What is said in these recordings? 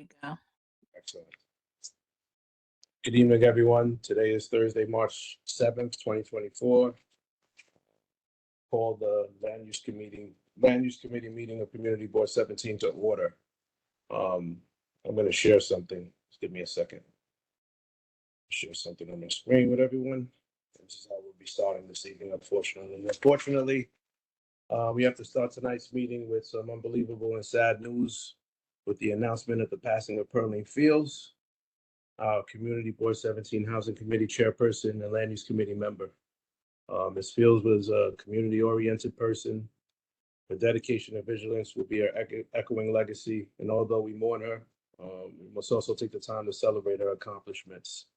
you go. Excellent. Good evening, everyone. Today is Thursday, March 7th, 2024. Call the Land Use Committee meeting of Community Board 17 to order. I'm going to share something. Just give me a second. Share something on my screen with everyone. This is how we'll be starting this evening, unfortunately. We have to start tonight's meeting with some unbelievable and sad news with the announcement of the passing of Pearline Fields, our Community Board 17 Housing Committee Chairperson and Land Use Committee member. Ms. Fields was a community-oriented person. Her dedication and vigilance will be her echoing legacy, and although we mourn her, we must also take the time to celebrate her accomplishments.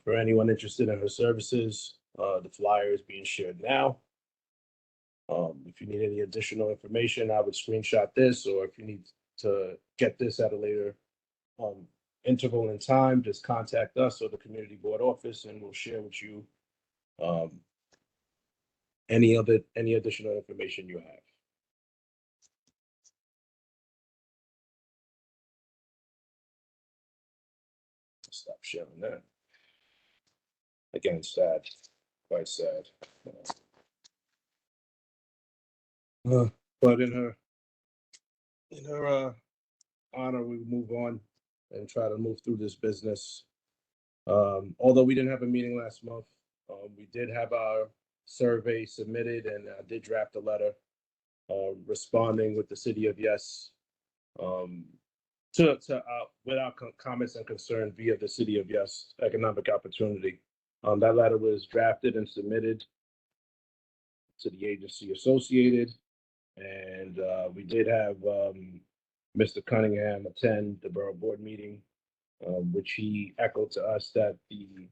For anyone interested in her services, the flyer is being shared now. If you need any additional information, I would screenshot this, or if you need to get this at a later interval in time, just contact us or the community board office, and we'll share with you any additional information you have. Stop sharing that. Again, sad, quite sad. But in her honor, we move on and try to move through this business. Although we didn't have a meeting last month, we did have our survey submitted, and I did draft a letter responding with the City of Yes with our comments and concern via the City of Yes Economic Opportunity. That letter was drafted and submitted to the agency associated, and we did have Mr. Cunningham attend the borough board meeting, which he echoed to us that the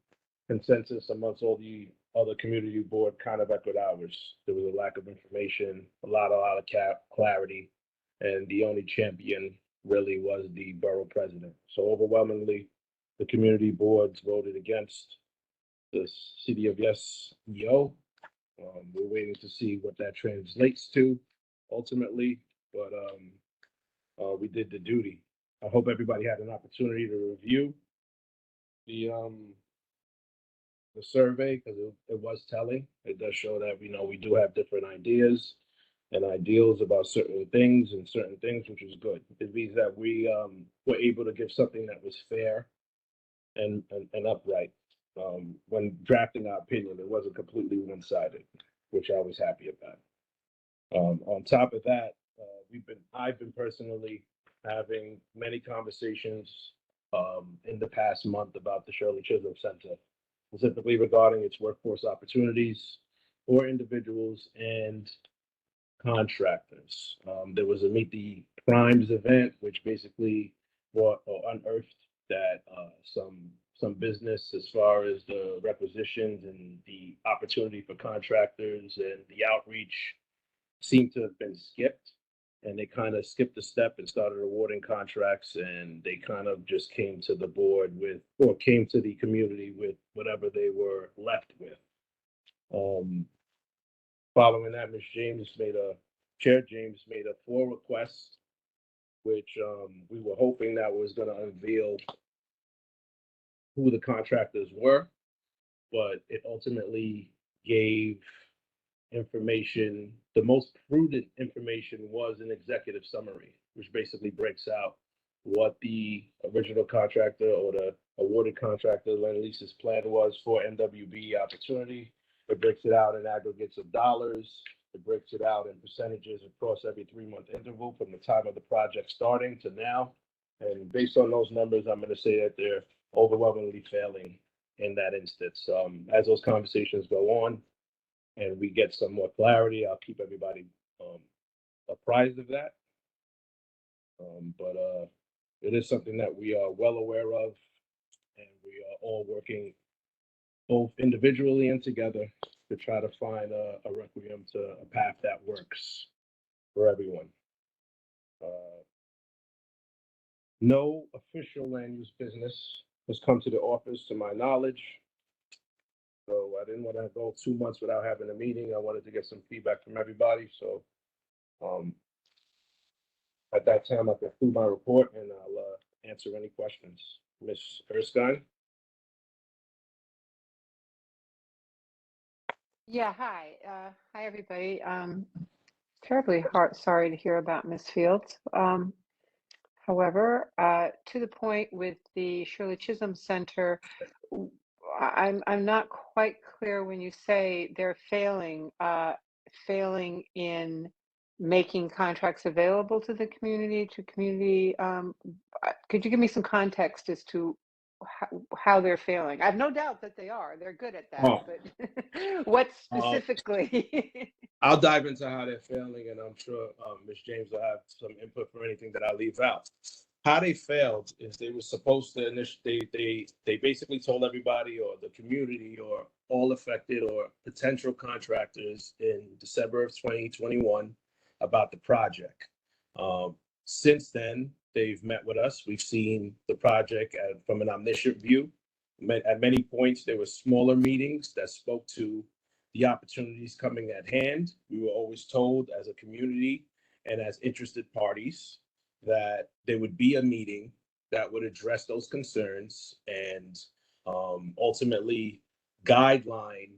consensus amongst all the other community board kind of echoed ours. There was a lack of information, a lot of clarity, and the only champion really was the borough president. So overwhelmingly, the community boards voted against the City of Yes EO. We're waiting to see what that translates to ultimately, but we did the duty. I hope everybody had an opportunity to review the survey, because it was telling. It does show that we do have different ideas and ideals about certain things, which is good. It means that we were able to give something that was fair and upright. When drafting our opinion, it wasn't completely one-sided, which I was happy about. On top of that, I've been personally having many conversations in the past month about the Shirley Chisholm Center, specifically regarding its workforce opportunities for individuals and contractors. There was a Meet the Primes event, which basically unearthed that some business, as far as the requisitions and the opportunity for contractors and the outreach, seemed to have been skipped, and they kind of skipped a step and started awarding contracts, and they kind of just came to the board came to the community with whatever they were left with. Following that, Chair James made a full request, which we were hoping that was going to unveil who the contractors were, but it ultimately gave information. The most prudent information was an executive summary, which basically breaks out what the original contractor or the awarded contractor Lend-Lease's plan was for MWB opportunity. It breaks it out in aggregates of dollars. It breaks it out in percentages across every 3-month interval from the time of the project starting to now. And based on those numbers, I'm going to say that they're overwhelmingly failing in that instance. As those conversations go on and we get some more clarity, I'll keep everybody apprised of that. But it is something that we are well aware of, and we are all working both individually and together to try to find a requiem to a path that works for everyone. No official land use business has come to the office to my knowledge. So I didn't want to go 2 months without having a meeting. I wanted to get some feedback from everybody. So at that time, I conclude my report, and I'll answer any questions. Ms. Erskine? Yeah, hi. Hi, everybody. Terribly sorry to hear about Miss Fields. However, to the point with the Shirley Chisholm Center, I'm not quite clear when you say they're failing in making contracts available to the community, could you give me some context as to how they're failing? I have no doubt that they are. They're good at that, but what specifically? I'll dive into how they're failing, and I'm sure Ms. James will have some input for anything that I leave out. How they failed is they were supposed to they basically told everybody or the community or all affected or potential contractors in December of 2021 about the project. Since then, they've met with us. We've seen the project from an omniscient view. At many points, there were smaller meetings that spoke to the opportunities coming at hand. We were always told as a community and as interested parties that there would be a meeting that would address those concerns and ultimately guideline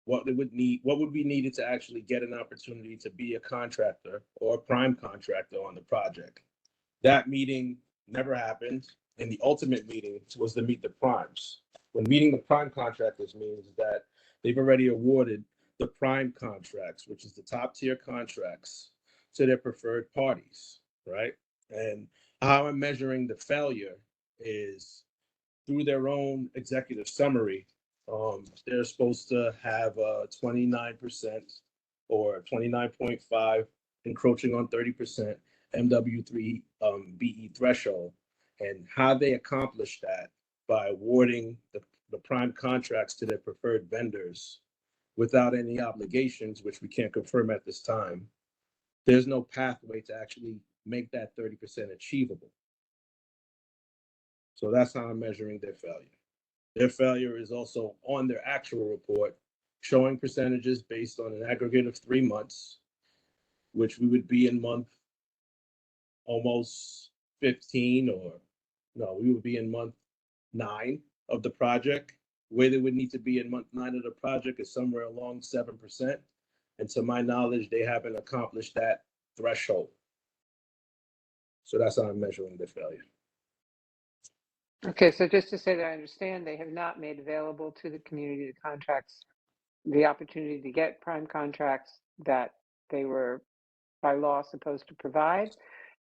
what would be needed to actually get an opportunity to be a contractor or a prime contractor on the project. That meeting never happened, and the ultimate meeting was to meet the primes. When meeting the prime contractors means that they've already awarded the prime contracts, which is the top tier contracts, to their preferred parties, right? And how I'm measuring the failure is through their own executive summary. They're supposed to have 29% or 29.5 encroaching on 30% MW3 BE threshold, and how they accomplish that by awarding the prime contracts to their preferred vendors without any obligations, which we can't confirm at this time. There's no pathway to actually make that 30% achievable. So that's how I'm measuring their failure. Their failure is also on their actual report, showing percentages based on an aggregate of 3 months, which we would be in month almost 15, or no, we would be in month 9 of the project. Where they would need to be in month 9 of the project is somewhere along 7%. And to my knowledge, they haven't accomplished that threshold. So that's how I'm measuring their failure. Okay, so just to say that I understand, they have not made available to the community the contracts, the opportunity to get prime contracts that they were by law supposed to provide,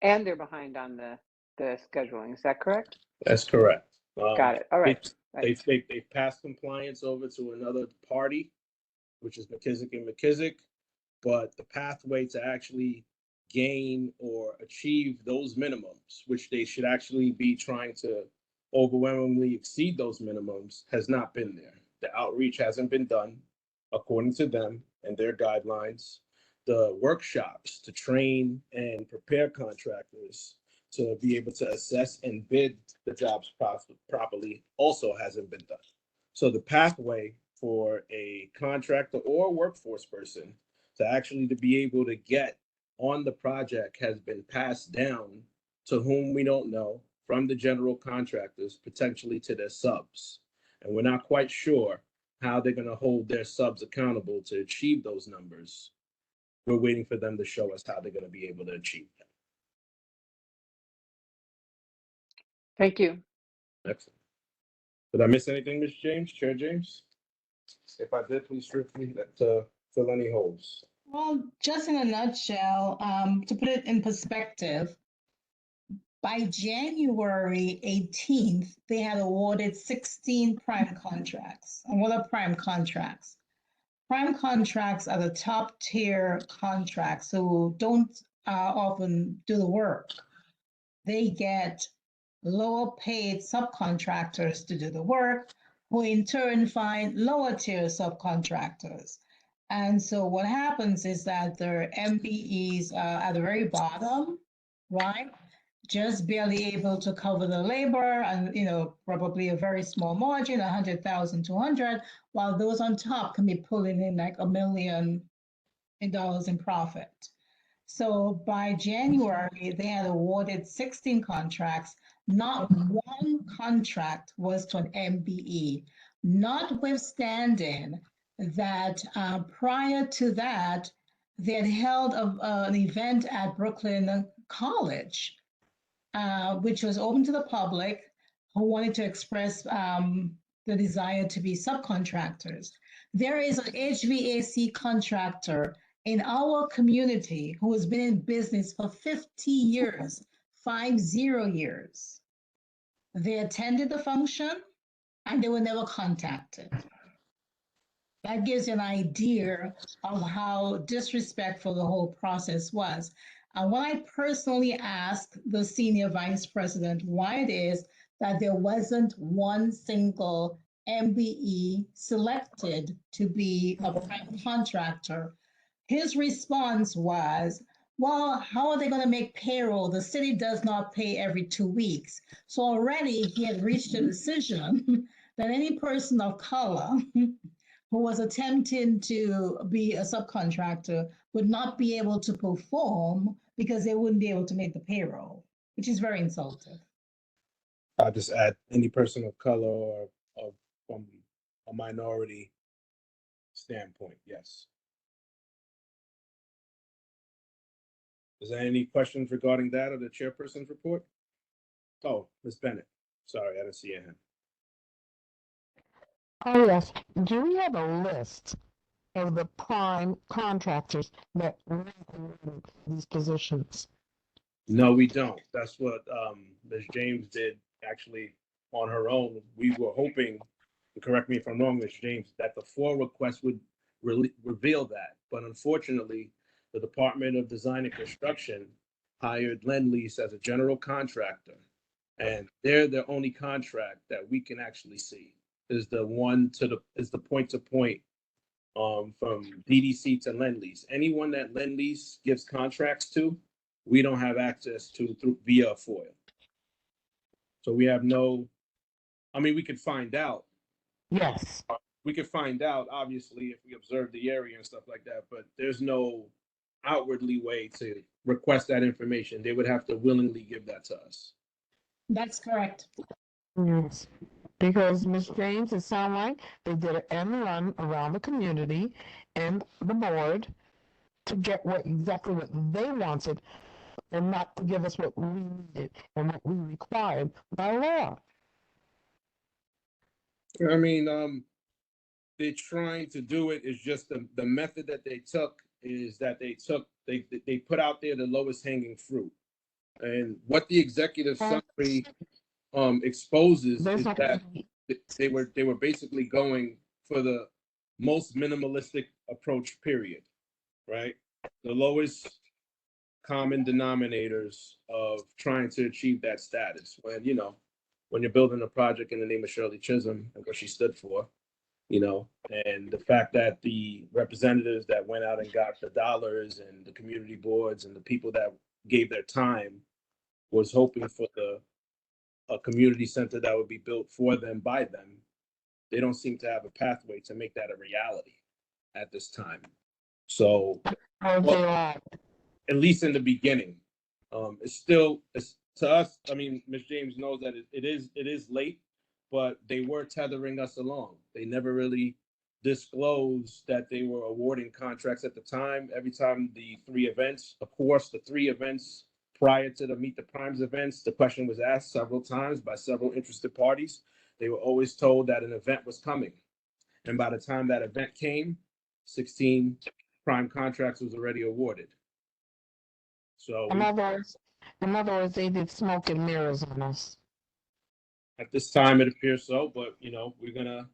and they're behind on the scheduling. Is that correct? That's correct. Got it. All right. They passed compliance over to another party, which is McKissick and McKissick, but the pathway to actually gain or achieve those minimums, which they should actually be trying to overwhelmingly exceed those minimums, has not been there. The outreach hasn't been done according to them and their guidelines. The workshops to train and prepare contractors to be able to assess and bid the jobs properly also hasn't been done. So the pathway for a contractor or workforce person to actually to be able to get on the project has been passed down to whom we don't know, from the general contractors potentially to their subs. And we're not quite sure how they're going to hold their subs accountable to achieve those numbers. We're waiting for them to show us how they're going to be able to achieve them. Thank you. Excellent. Did I miss anything, Ms. James, Chair James? If I did, please strip me to fill any holes. Well, just in a nutshell, to put it in perspective, by January 18th, they had awarded 16 prime contracts. And what are prime contracts? Prime contracts are the top tier contracts who don't often do the work. They get lower paid subcontractors to do the work, who in turn find lower tier subcontractors. And so what happens is that their MBEs are at the very bottom, right? Just barely able to cover the labor and, probably a very small margin, 100,000, 200, while those on top can be pulling in like $1 million in profit. So by January, they had awarded 16 contracts. Not one contract was to an MBE, notwithstanding that prior to that, they had held an event at Brooklyn College, which was open to the public who wanted to express the desire to be subcontractors. There is an HVAC contractor in our community who has been in business for 50 years, 50 years. They attended the function and they were never contacted. That gives you an idea of how disrespectful the whole process was. And when I personally asked the senior vice president why it is that there wasn't one single MBE selected to be a prime contractor, his response was, well, how are they going to make payroll? The city does not pay every 2 weeks. So already he had reached a decision that any person of color who was attempting to be a subcontractor would not be able to perform because they wouldn't be able to make the payroll, which is very insulting. I'll just add any person of color or from a minority standpoint, yes. Is there any questions regarding that or the chairperson's report? Oh, Ms. Bennett, sorry, I didn't see your hand. Oh, yes. Do we have a list of the prime contractors that run these positions? No, we don't. That's what Ms. James did actually on her own. We were hoping, and correct me if I'm wrong, Ms. James, that the FOIA request would reveal that. But unfortunately, the Department of Design and Construction hired Lend-Lease as a general contractor. And they're the only contract that we can actually see is the point to point from DDC to Lend-Lease. Anyone that Lend-Lease gives contracts to, we don't have access to via FOIA. So we have we could find out. Yes. We could find out, obviously, if we observe the area and stuff like that, but there's no outwardly way to request that information. They would have to willingly give that to us. That's correct. Yes. Because Ms. James, it sounds like they did an end run around the community and the board to get exactly what they wanted and not to give us what we needed and what we required by law. I mean, they're trying to do it is just the method that they took is that they put out there the lowest hanging fruit. And what the executive summary exposes is that they were basically going for the most minimalistic approach, period, right? The lowest common denominators of trying to achieve that status when you're building a project in the name of Shirley Chisholm and what she stood for, and the fact that the representatives that went out and got the dollars and the community boards and the people that gave their time was hoping for a community center that would be built for them by them. They don't seem to have a pathway to make that a reality at this time. So, at least in the beginning, it's to us. I mean, Ms. James knows that it is late, but they were tethering us along. They never really disclosed that they were awarding contracts at the time. Every time the three events prior to the Meet the Primes events, the question was asked several times by several interested parties. They were always told that an event was coming. And by the time that event came, 16 prime contracts was already awarded. So in other words, they did smoke and mirrors on us. At this time, it appears so, but we're gonna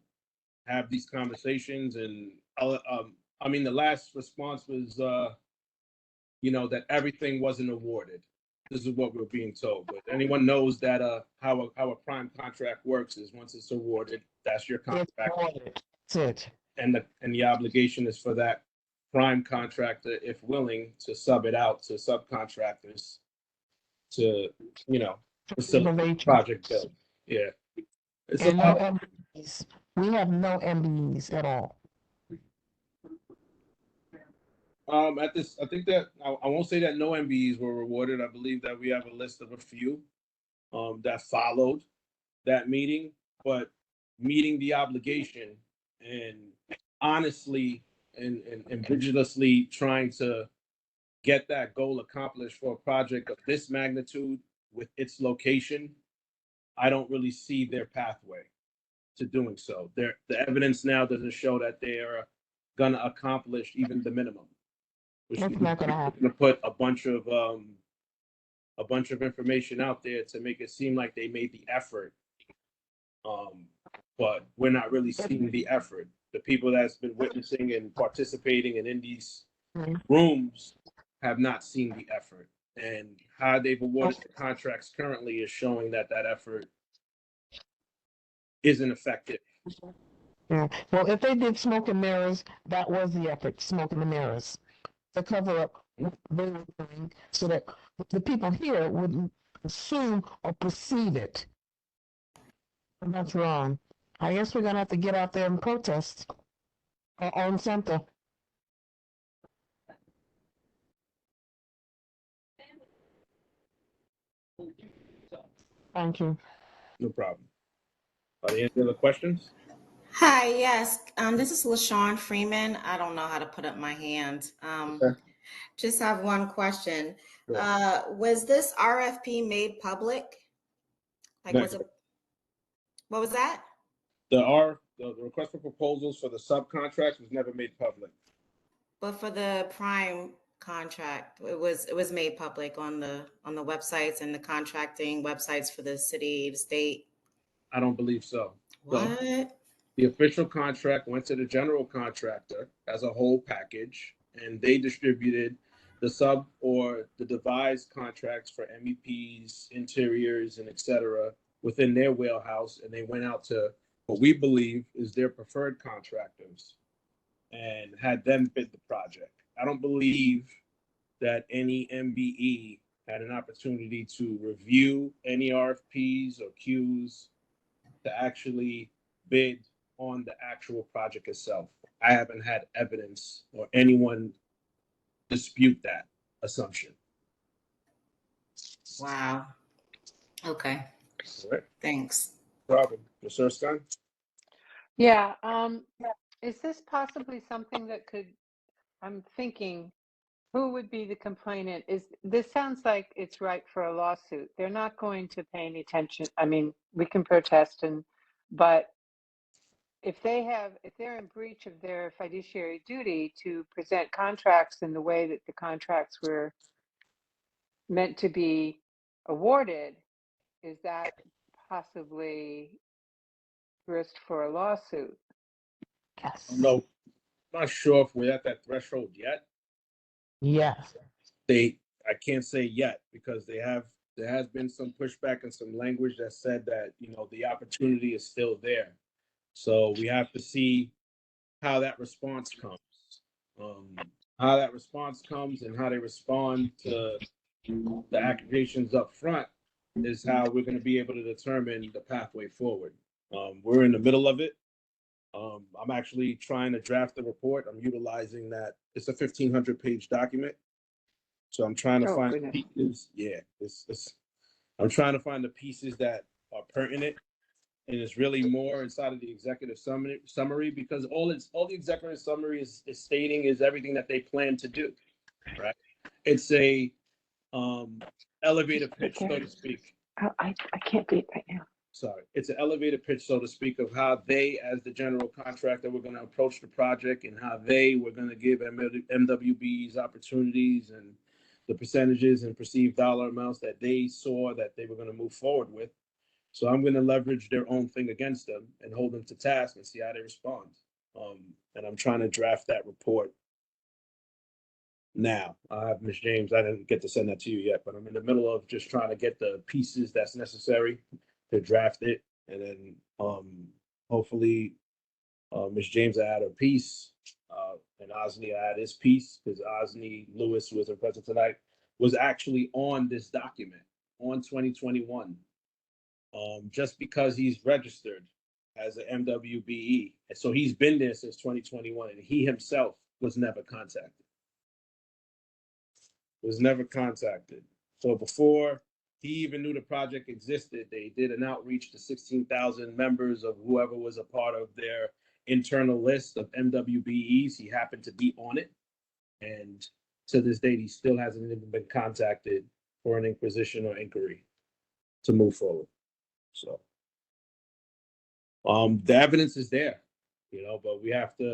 have these conversations, and the last response was, that everything wasn't awarded. This is what we're being told. But anyone knows that how a prime contract works is once it's awarded, that's your contract. That's it. And the obligation is for that prime contractor, if willing, to sub it out to subcontractors to facilitate project build. Yeah. And no MBEs. We have no MBEs at all. At this, I think that I won't say that no MBEs were rewarded. I believe that we have a list of a few. that followed that meeting, but meeting the obligation and honestly and vigorously trying to get that goal accomplished for a project of this magnitude with its location, I don't really see their pathway to doing so. The evidence now doesn't show that they are gonna accomplish even the minimum. Which That's means not gonna they're happen. gonna put a bunch of information out there to make it seem like they made the effort. But we're not really seeing the effort. The people that's been witnessing and participating and in these Mhm. rooms have not seen the effort. And how they've awarded the contracts currently is showing that that effort isn't effective. Yeah. Well, if they did smoke and mirrors, that was the effort, smoke and the mirrors, to cover up what they were doing so that the people here wouldn't assume or perceive it. And that's wrong. I guess we're gonna have to get out there and protest our own center. Thank you. No problem. Are there any other questions? Hi, yes. This is LaShawn Freeman. I don't know how to put up my hand. Okay. Just have one question. Sure. Was this RFP made public? Like, was Never. it, what was that? The request for proposals for the subcontracts was never made public. But for the prime contract, it was made public on the websites and the contracting websites for the city, the state. I don't believe so. So What? the official contract went to the general contractor as a whole package, and they distributed the sub or the devised contracts for MEPs, interiors, and et cetera within their wheelhouse, and they went out to what we believe is their preferred contractors and had them bid the project. I don't believe that any MBE had an opportunity to review any RFPs or Qs to actually bid on the actual project itself. I haven't had evidence or anyone dispute that assumption. Wow. Okay, All right, thanks. no problem. Ms. Erskine? Yeah, is this possibly something that could, I'm thinking, who would be the complainant? This sounds like it's ripe for a lawsuit. They're not going to pay any attention. I mean, we can protest but if they're in breach of their fiduciary duty to present contracts in the way that the contracts were meant to be awarded, is that possibly grist for a lawsuit? Yes. No, I'm not sure if we're at that threshold yet. Yes. I can't say yet because there has been some pushback and some language that said that, the opportunity is still there. So we have to see how that response comes. How that response comes and how they respond to the accusations up front is how we're going to be able to determine the pathway forward. We're in the middle of it. I'm actually trying to draft the report. I'm utilizing that. It's a 1,500-page document. So I'm trying to Oh, find goodness. pieces. Yeah, I'm trying to find the pieces that are pertinent, and it's really more inside of the executive summary because all the executive summary is stating is everything that they plan to do, right? It's a elevator pitch, so to speak. I can't beat right now. Sorry, it's an elevator pitch, so to speak, of how they, as the general contractor, were going to approach the project and how they were going to give MWBs opportunities and the percentages and perceived dollar amounts that they saw that they were going to move forward with. So I'm going to leverage their own thing against them and hold them to task and see how they respond. And I'm trying to draft that report now. I have Ms. James. I didn't get to send that to you yet, but I'm in the middle of just trying to get the pieces that's necessary to draft it, and then hopefully Ms. James will add her piece, and Osni will add his piece because Osni Lewis, who wasn't present tonight, was actually on this document on 2021. Just because he's registered as an MWBE, and so he's been there since 2021, and he himself was never contacted. So before he even knew the project existed. They did an outreach to 16,000 members of whoever was a part of their internal list of MWBEs. He happened to be on it. And to this date, he still hasn't even been contacted for an inquisition or inquiry to move forward. So, the evidence is there, but we're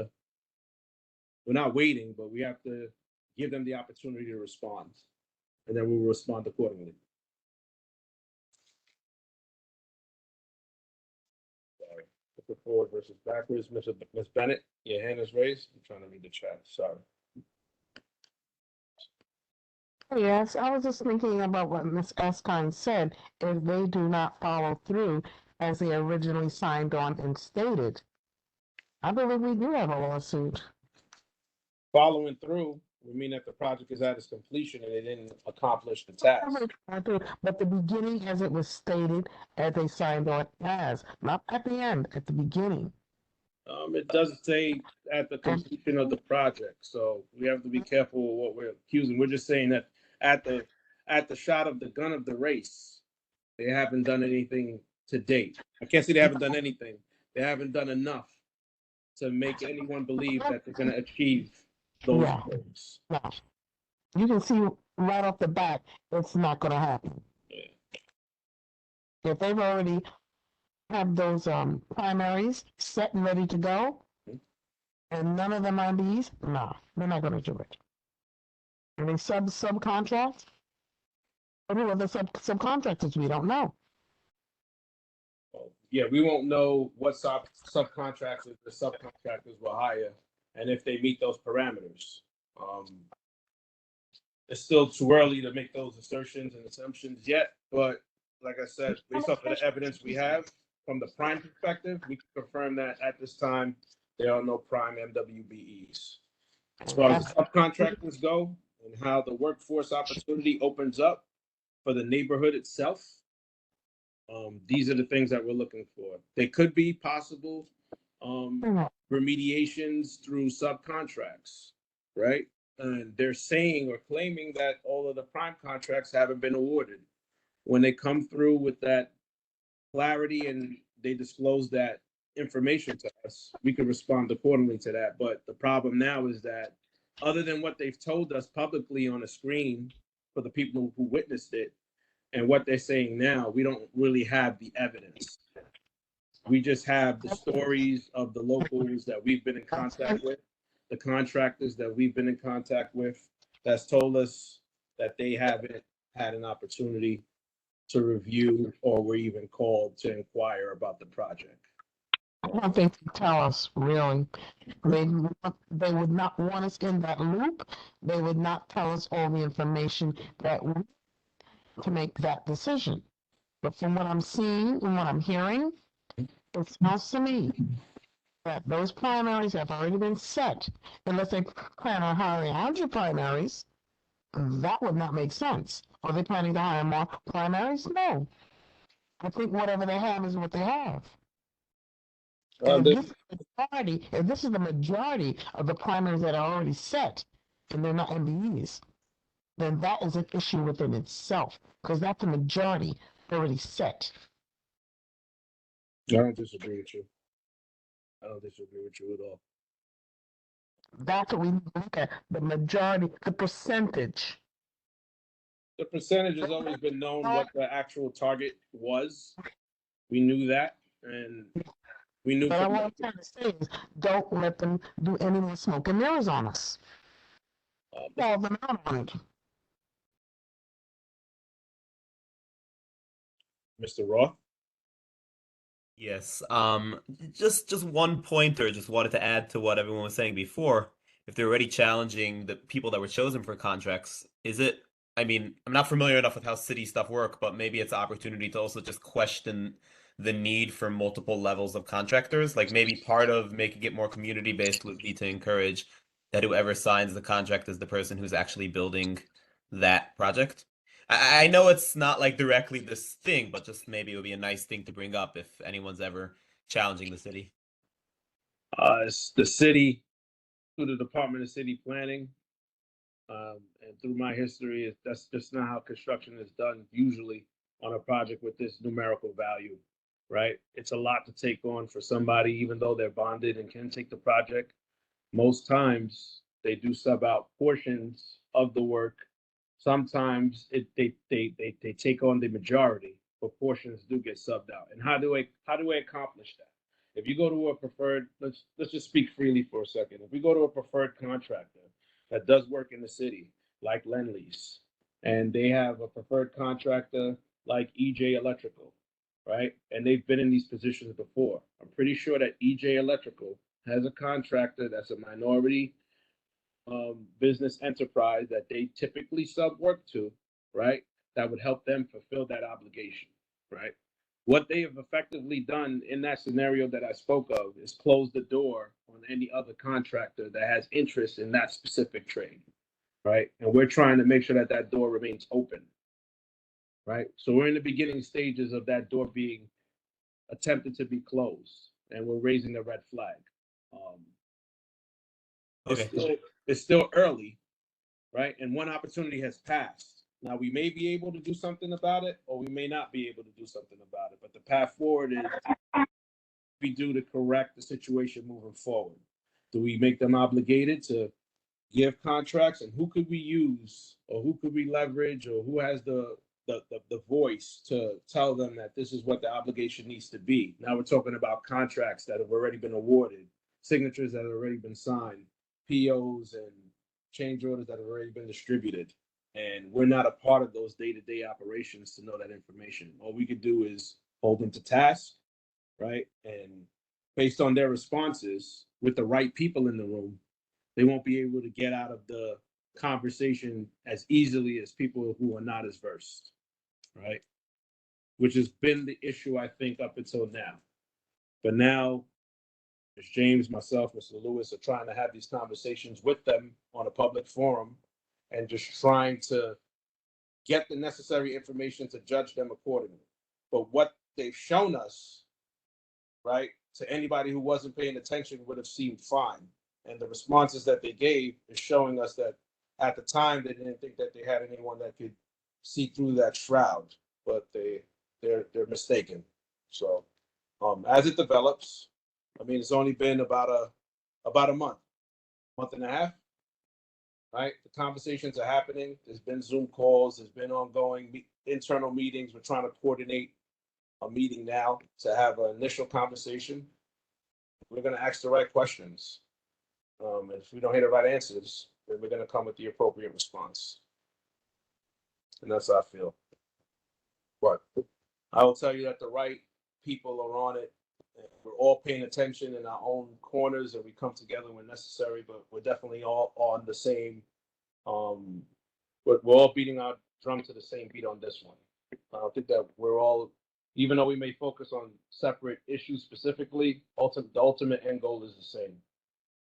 not waiting, but we have to give them the opportunity to respond, and then we will respond accordingly. Sorry. Looking forward versus backwards. Ms. Bennett, your hand is raised. I'm trying to read the chat. Sorry. Yes, I was just thinking about what Ms. Escon said. If they do not follow through as they originally signed on and stated, I believe we do have a lawsuit. Following through would mean that the project is at its completion and they didn't accomplish the task. But the beginning, as it was stated, as they signed on as, not at the end, at the beginning. It doesn't say at the completion of the project, so we have to be careful what we're accusing. We're just saying that at the shot of the gun of the race, they haven't done anything to date. I can't say they haven't done anything. They haven't done enough to make anyone believe that they're going to achieve those goals. No. You can see right off the bat, it's not going to happen. Yeah. If they've already have those primaries set and ready to go, and none of them are these, no, they're not going to do it. And they subcontract? But who are the subcontractors? We don't know. Yeah, we won't know what subcontractors the subcontractors will hire and if they meet those parameters. It's still too early to make those assertions and assumptions yet, but like I said, based off of the evidence we have from the prime perspective, we can confirm that at this time, there are no prime MWBEs. As far as the subcontractors go and how the workforce opportunity opens up for the neighborhood itself, these are the things that we're looking for. They could be possible remediations through subcontracts, right? And they're saying or claiming that all of the prime contracts haven't been awarded. When they come through with that clarity and they disclose that information to us, we can respond accordingly to that. But the problem now is that other than what they've told us publicly on a screen for the people who witnessed it and what they're saying now, we don't really have the evidence. We just have the stories of the locals that we've been in contact with, the contractors that we've been in contact with, that's told us that they haven't had an opportunity to review or were even called to inquire about the project. I don't think they tell us, really. They would not want us in that loop. They would not tell us all the information that we to make that decision. But from what I'm seeing and what I'm hearing, it sounds to me that those primaries have already been set. Unless they plan on hiring 100 primaries, that would not make sense. Are they planning to hire more primaries? No. I think whatever they have is what they have. If this is the majority of the primaries that are already set, and they're not MBEs, then that is an issue within itself, because that's the majority already set. I don't disagree with you. I don't disagree with you at all. That's what we need to look at, the majority, the percentage. The percentage has always been known what the actual target was. We knew that, and we knew. But what I'm trying to say is, don't let them do any more smoke and mirrors on us. Call them out on it. Mr. Roth? Yes. Just one pointer. Just wanted to add to what everyone was saying before. If they're already challenging the people that were chosen for contracts, is it? I mean, I'm not familiar enough with how city stuff work, but maybe it's an opportunity to also just question the need for multiple levels of contractors. Like maybe part of making it more community based would be to encourage that whoever signs the contract is the person who's actually building that project. I know it's not like directly this thing, but just maybe it would be a nice thing to bring up if anyone's ever challenging the city. It's the city, through the Department of City Planning, and through my history, that's just not how construction is done usually. on a project with this numerical value, right? It's a lot to take on for somebody, even though they're bonded and can take the project. Most times they do sub out portions of the work. Sometimes they take on the majority, but portions do get subbed out. And how do I accomplish that? If you go to a preferred, let's just speak freely for a second. If we go to a preferred contractor that does work in the city, like Lend-Lease, and they have a preferred contractor like EJ Electrical, right? And they've been in these positions before. I'm pretty sure that EJ Electrical has a contractor that's a minority business enterprise that they typically sub work to, right? That would help them fulfill that obligation, right? What they have effectively done in that scenario that I spoke of is close the door on any other contractor that has interest in that specific trade, right? And we're trying to make sure that that door remains open, right? So we're in the beginning stages of that door being attempted to be closed, and we're raising a red flag. Okay. It's still early, right? And one opportunity has passed. Now, we may be able to do something about it, or we may not be able to do something about it. But the path forward is we do to correct the situation moving forward. Do we make them obligated to give contracts, and who could we use, or who could we leverage, or who has the voice to tell them that this is what the obligation needs to be? Now we're talking about contracts that have already been awarded, signatures that have already been signed, POs and change orders that have already been distributed. And we're not a part of those day-to-day operations to know that information. All we could do is hold them to task, right? And based on their responses with the right people in the room, they won't be able to get out of the conversation as easily as people who are not as versed, right? Which has been the issue, I think, up until now. But now, Ms. James, myself, Mr. Lewis are trying to have these conversations with them on a public forum and just trying to get the necessary information to judge them accordingly. But what they've shown us, right, to anybody who wasn't paying attention would have seemed fine. And the responses that they gave is showing us that at the time they didn't think that they had anyone that could see through that shroud, but they're mistaken. So as it develops, I mean, it's only been about a month and a half, right? The conversations are happening. There's been Zoom calls. There's been ongoing internal meetings. We're trying to coordinate a meeting now to have an initial conversation. We're going to ask the right questions. If we don't hear the right answers, then we're going to come with the appropriate response. And that's how I feel. But I will tell you that the right people are on it. We're all paying attention in our own corners, and we come together when necessary, but we're definitely all on the same, we're all beating our drum to the same beat on this one. I don't think that we're all, even though we may focus on separate issues specifically, the ultimate end goal is the same.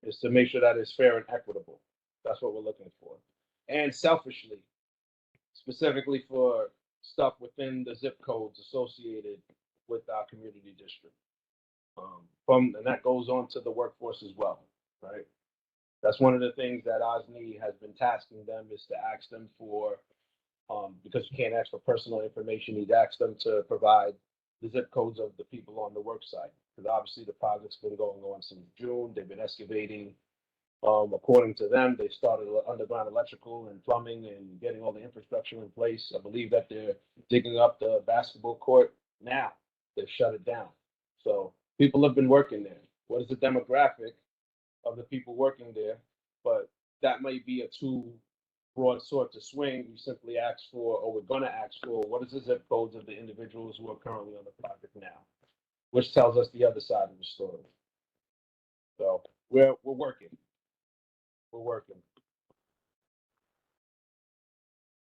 Is to make sure that it's fair and equitable. That's what we're looking for. And selfishly, specifically for stuff within the zip codes associated with our community district. And that goes on to the workforce as well, right? That's one of the things that OSNI has been tasking them is to ask them for, because you can't ask for personal information, he's asked them to provide the zip codes of the people on the work site. Because obviously the project's been going on since June. They've been excavating. According to them, they started underground electrical and plumbing and getting all the infrastructure in place. I believe that they're digging up the basketball court now. They've shut it down. So people have been working there. What is the demographic of the people working there? But that might be a too broad sword to swing. We simply ask for, or we're going to ask for, what is the zip codes of the individuals who are currently on the project now? Which tells us the other side of the story. So we're working. We're working.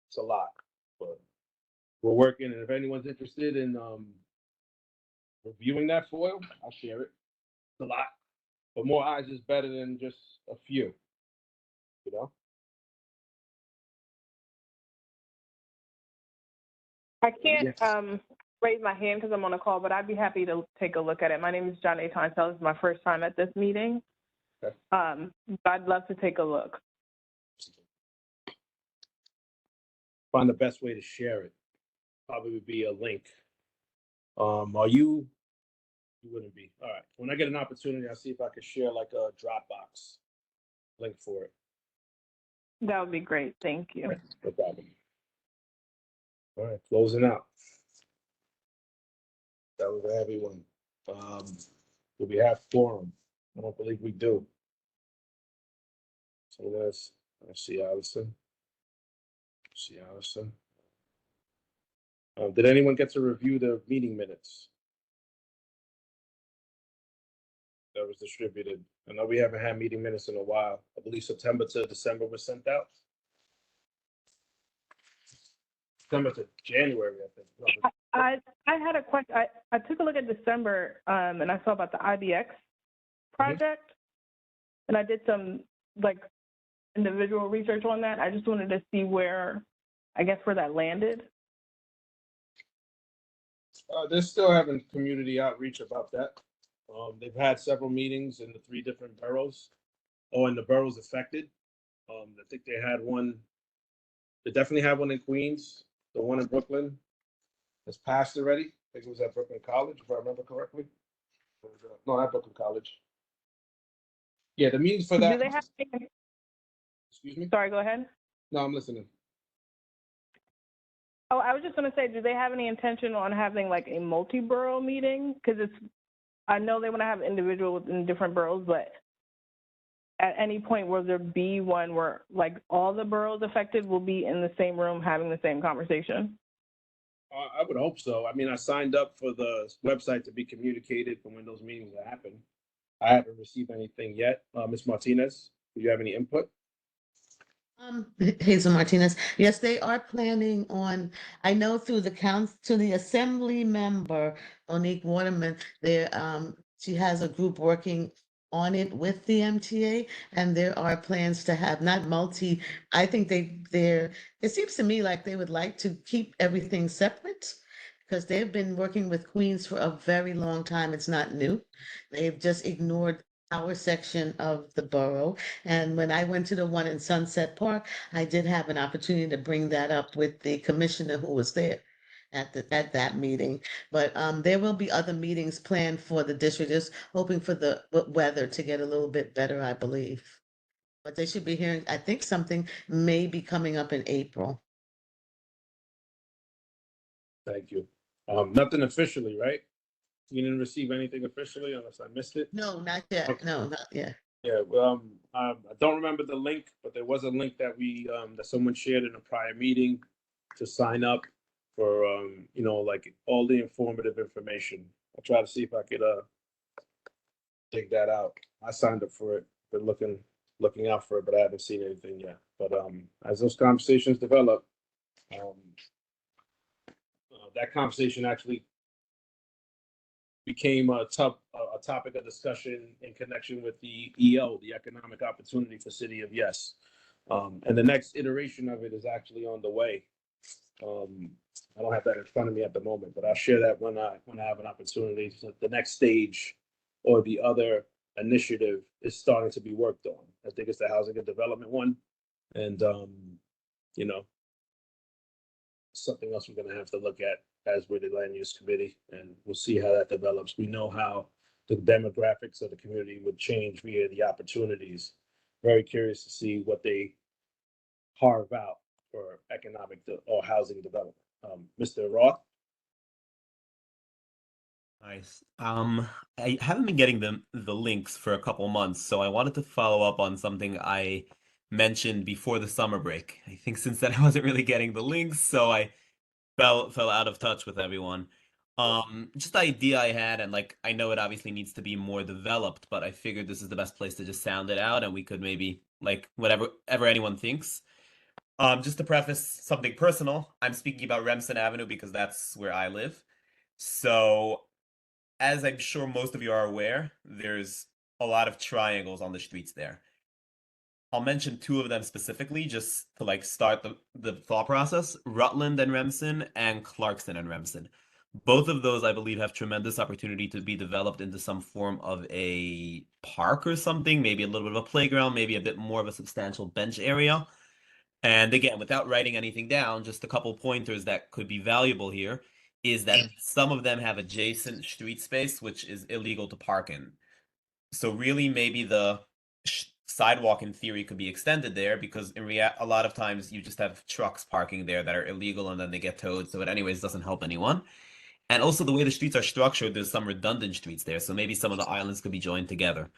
It's a lot, but we're working. And if anyone's interested in reviewing that foil, I'll share it. It's a lot, but more eyes is better than just a few. You know. I can't Yes. raise my hand because I'm on a call, but I'd be happy to take a look at it. My name is John A. Tontel. It's my first time at this meeting. Okay. I'd love to take a look. Find the best way to share it. probably be a link. Are you? You wouldn't be. All right. When I get an opportunity, I'll see if I can share like a Dropbox link for it. That would be great. Thank you. No problem. All right, closing out. That was a heavy one. Do we have quorum? I don't believe we do. So let's see Allison. See Allison. Did anyone get to review the meeting minutes that was distributed? I know we haven't had meeting minutes in a while. I believe September to December was sent out. September to January, I think. No, I had a question. I took a look at December, and I saw about the IBX project, and I did some like individual research on that. I just wanted to see where that landed. They're still having community outreach about that. They've had several meetings in the 3 different boroughs, in the boroughs affected. I think they had one. They definitely had one in Queens. The one in Brooklyn has passed already. I think it was at Brooklyn College, if I remember correctly. No, not Brooklyn College. Yeah, the meetings for that. Do they have? Excuse me? Sorry, go ahead. No, I'm listening. Oh, I was just going to say, do they have any intention on having like a multi-borough meeting? Because I know they want to have individuals in different boroughs, but at any point will there be one where like all the boroughs affected will be in the same room having the same conversation? I would hope so. I mean, I signed up for the website to be communicated for when those meetings happen. I haven't received anything yet. Ms. Martinez, do you have any input? Hazel Martinez. Yes, they are planning on, I know through the council, to the assembly member, Monique Waterman, she has a group working on it with the MTA, and there are plans to have not multi, I think it seems to me like they would like to keep everything separate because they've been working with Queens for a very long time. It's not new. They've just ignored our section of the borough. And when I went to the one in Sunset Park, I did have an opportunity to bring that up with the commissioner who was there at that meeting. But there will be other meetings planned for the district, just hoping for the weather to get a little bit better, I believe. But they should be hearing, I think something may be coming up in April. Thank you. Nothing officially, right? You didn't receive anything officially unless I missed it? No, not yet. Okay. No, not yet. Yeah, well, I don't remember the link, but there was a link that that someone shared in a prior meeting to sign up for, like all the informative information. I'll try to see if I could dig that out. I signed up for it, been looking out for it, but I haven't seen anything yet. But as those conversations develop, that conversation actually became a topic of discussion in connection with the EO, the Economic Opportunity for City of Yes. And the next iteration of it is actually on the way. I don't have that in front of me at the moment, but I'll share that when I have an opportunity. So the next stage or the other initiative is starting to be worked on. I think it's the housing and development one. And, something else we're going to have to look at as with the land use committee, and we'll see how that develops. We know how the demographics of the community would change via the opportunities. Very curious to see what they carve out for economic or housing development. Mr. Roth? Nice. I haven't been getting the links for a couple months, so I wanted to follow up on something I mentioned before the summer break. I think since then I wasn't really getting the links, so I fell out of touch with everyone. Just the idea I had, and like I know it obviously needs to be more developed, but I figured this is the best place to just sound it out, and we could maybe like whatever anyone thinks. Just to preface something personal, I'm speaking about Remsen Avenue because that's where I live. So, as I'm sure most of you are aware, there's a lot of triangles on the streets there. I'll mention 2 of them specifically just to like start the thought process: Rutland and Remsen and Clarkson and Remsen. Both of those, I believe, have tremendous opportunity to be developed into some form of a park or something, maybe a little bit of a playground, maybe a bit more of a substantial bench area. And again, without writing anything down, just a couple pointers that could be valuable here is that some of them have adjacent street space, which is illegal to park in. So really, maybe the sidewalk in theory could be extended there because a lot of times you just have trucks parking there that are illegal and then they get towed. So it anyways doesn't help anyone. And also the way the streets are structured, there's some redundant streets there. So maybe some of the islands could be joined together.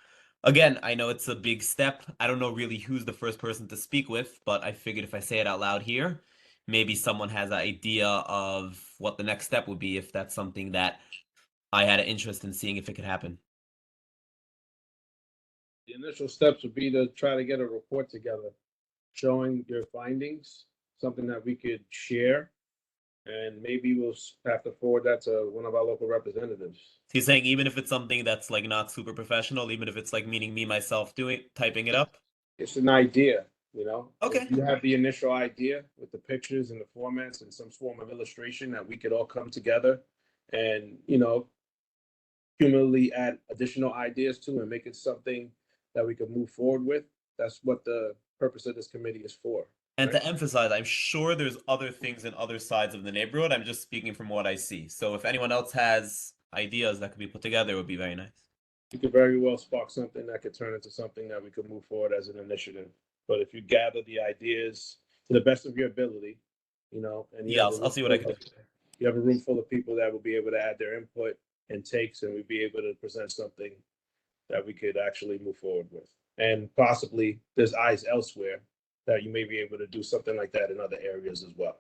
Again, I know it's a big step. I don't know really who's the first person to speak with, but I figured if I say it out loud here, maybe someone has an idea of what the next step would be if that's something that I had an interest in seeing if it could happen. The initial steps would be to try to get a report together showing your findings, something that we could share. And maybe we'll have to forward that to one of our local representatives. He's saying even if it's something that's like not super professional, even if it's like meaning me myself typing it up. It's an idea, you know? Okay. If you have the initial idea with the pictures and the formats and some form of illustration that we could all come together and, you know, cumulatively add additional ideas to and make it something that we could move forward with. That's what the purpose of this committee is for. And right? to emphasize, I'm sure there's other things in other sides of the neighborhood. I'm just speaking from what I see. So if anyone else has ideas that could be put together, it would be very nice. You could very well spark something that could turn into something that we could move forward as an initiative. But if you gather the ideas to the best of your ability, you know, and you Yeah, have a I'll see what I can do. You have a room full of people that will be able to add their input and takes, and we'd be able to present something that we could actually move forward with. And possibly there's eyes elsewhere that you may be able to do something like that in other areas as well.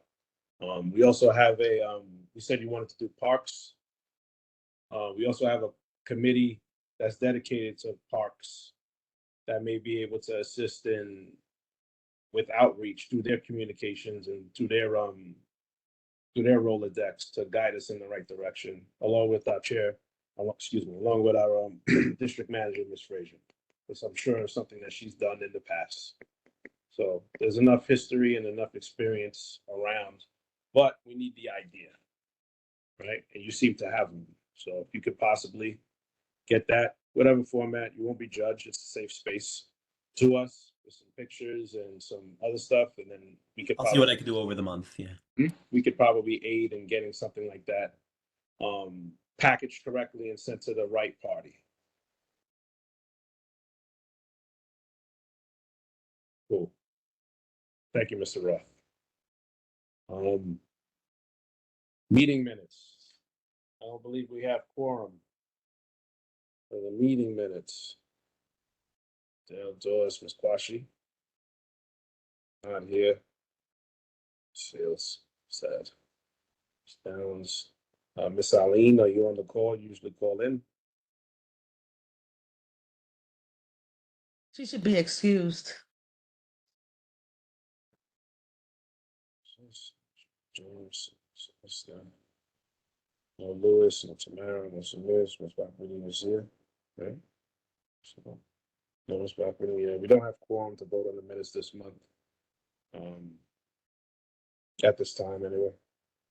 We also have you said you wanted to do parks. We also have a committee that's dedicated to parks that may be able to assist with outreach through their communications and through their Rolodex to guide us in the right direction, along with our chair, along with our district manager, Ms. Frazier. Because I'm sure it's something that she's done in the past. So there's enough history and enough experience around, but we need the idea, right? And you seem to have them. So if you could possibly get that, whatever format, you won't be judged. It's a safe space to us with some pictures and some other stuff. And then we could I'll see what I can do over the month. Yeah. We could probably aid in getting something like that packaged correctly and sent to the right party. Cool. Thank you, Mr. Roth. Meeting minutes. I don't believe we have quorum for the meeting minutes. Dale Dawes, Ms. Quashi. Not here. Feels sad. Downs. Miss Eileen, are you on the call? You usually call in. She should be excused. James, no Lewis, no Tamara, no Samiz, Ms. Backwoody is here. Okay. So, no Ms. Backwoody, yeah, we don't have quorum to vote on the minutes this month. At this time, anyway.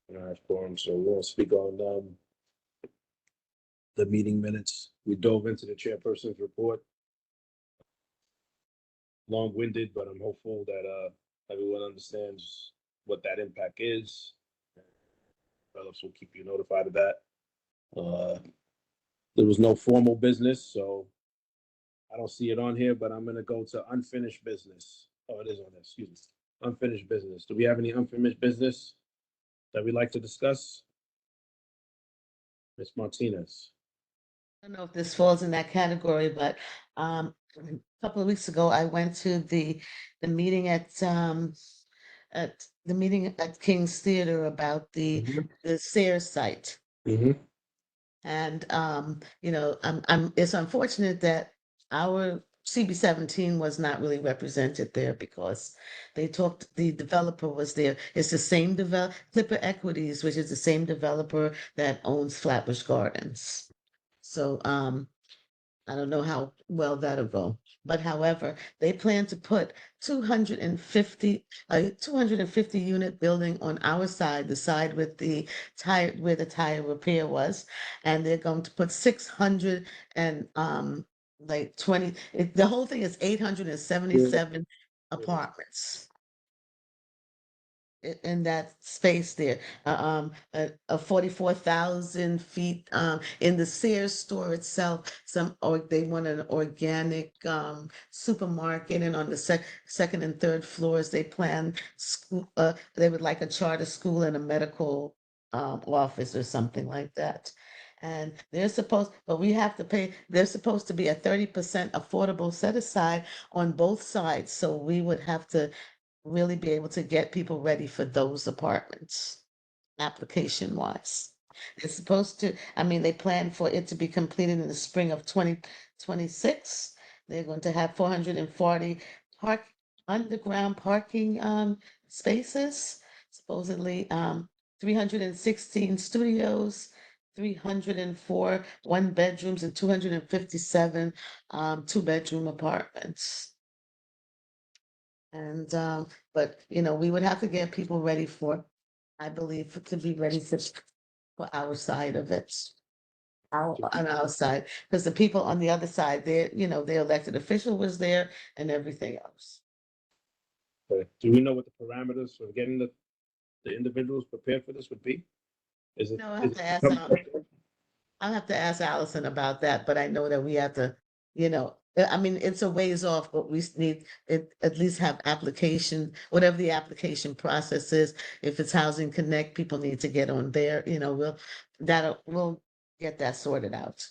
We don't have quorum, so we'll speak on the meeting minutes. We dove into the chairperson's report. Long-winded, but I'm hopeful that everyone understands what that impact is. Phillips will keep you notified of that. There was no formal business, so I don't see it on here, but I'm gonna go to unfinished business. Oh, it is on there, excuse me. Unfinished business. Do we have any unfinished business that we'd like to discuss? Ms. Martinez. I don't know if this falls in that category, but a couple of weeks ago, I went to the meeting at the meeting at King's Theater about the Sayers site. Mm-hmm. And you know, it's unfortunate that our CB17 was not really represented there because the developer was there. It's the same Clipper Equities, which is the same developer that owns Flatbush Gardens. So I don't know how well that'll go. But however, they plan to put 250 unit building on our side, the side with the tire, where the tire repair was, and they're going to put 600 and like 20. The whole thing is 877 apartments. in that space there. A 44,000 feet in the Sears store itself. They want an organic supermarket, and on the second and third floors they plan school. They would like a charter school and a medical office or something like that. And but we have to pay. There's supposed to be a 30% affordable set aside on both sides. So we would have to really be able to get people ready for those apartments, application wise. It's supposed to, I mean, they plan for it to be completed in the spring of 2026. They're going to have 440 underground parking spaces, supposedly 316 studios, 304 one bedrooms, and 257 two-bedroom apartments. And but we would have to get people ready I believe, to be ready for our side of it. On our side, because the people on the other side, their elected official was there and everything else. Okay. Do we know what the parameters for getting the individuals prepared for this would be? Is it? No, I'll have to ask Allison about that, but I know that we have to, I mean, it's a ways off, but we need at least have application, whatever the application process is. If it's Housing Connect, people need to get on there, we'll get that sorted out.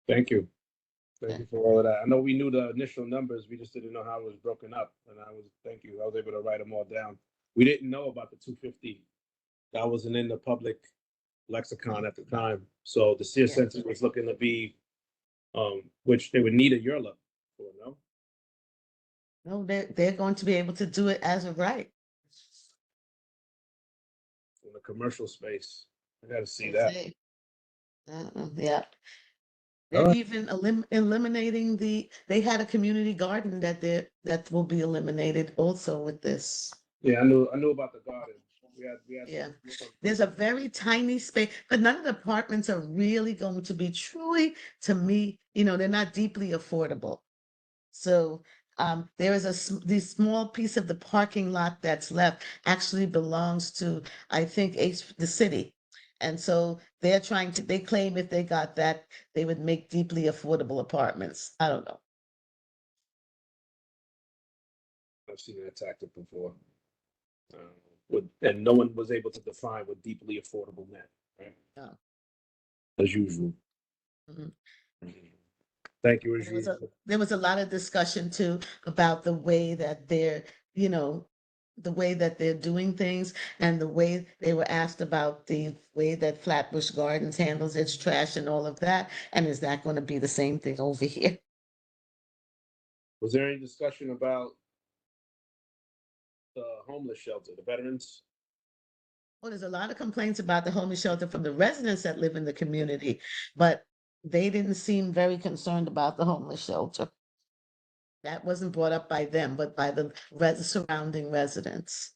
Thank you. Thank you for all of that. I know we knew the initial numbers, we just didn't know how it was broken up, and thank you. I was able to write them all down. We didn't know about the 250. That wasn't in the public lexicon at the time. So the Sears Center was looking to be, which they would need a URLA for, no? No, they're going to be able to do it as of right. In the commercial space. I gotta see that. Yeah. They're even eliminating they had a community garden that will be eliminated also with this. Yeah, I knew about the garden. We had Yeah. There's a very tiny space, but none of the apartments are really going to be truly, to me, they're not deeply affordable. So there is the small piece of the parking lot that's left actually belongs to, I think, the city. And so they claim if they got that, they would make deeply affordable apartments. I don't know. I've seen that tactic before. And no one was able to define what deeply affordable meant, right? No. As usual. Mhm. Thank you, There was a lot of discussion too about the way that they're doing things, and the way they were asked about the way that Flatbush Gardens handles its trash and all of that. And is that going to be the same thing over here? Was there any discussion about the homeless shelter, the veterans? Well, there's a lot of complaints about the homeless shelter from the residents that live in the community, but they didn't seem very concerned about the homeless shelter. That wasn't brought up by them, but by the surrounding residents.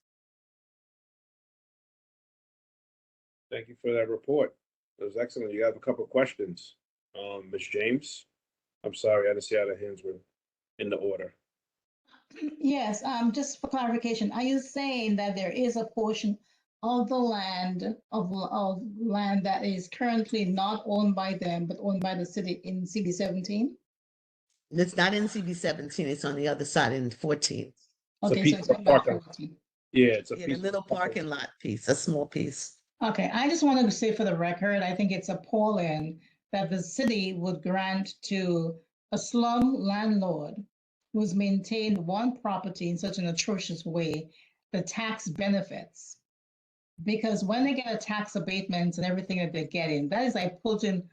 Thank you for that report. It was excellent. You have a couple of questions. Ms. James? I'm sorry, I didn't see how the hands were in the order. Yes, just for clarification, are you saying that there is a portion of the land of land that is currently not owned by them, but owned by the city in CB17? It's not in CB17, it's on the other side in 14. Okay, so it's owned by 14. Yeah, it's a Yeah, piece the little parking lot piece, a small piece. Okay, I just wanted to say for the record, I think it's appalling that the city would grant to a slum landlord who's maintained one property in such an atrocious way the tax benefits. Because when they get a tax abatement and everything that they're getting, that is like putting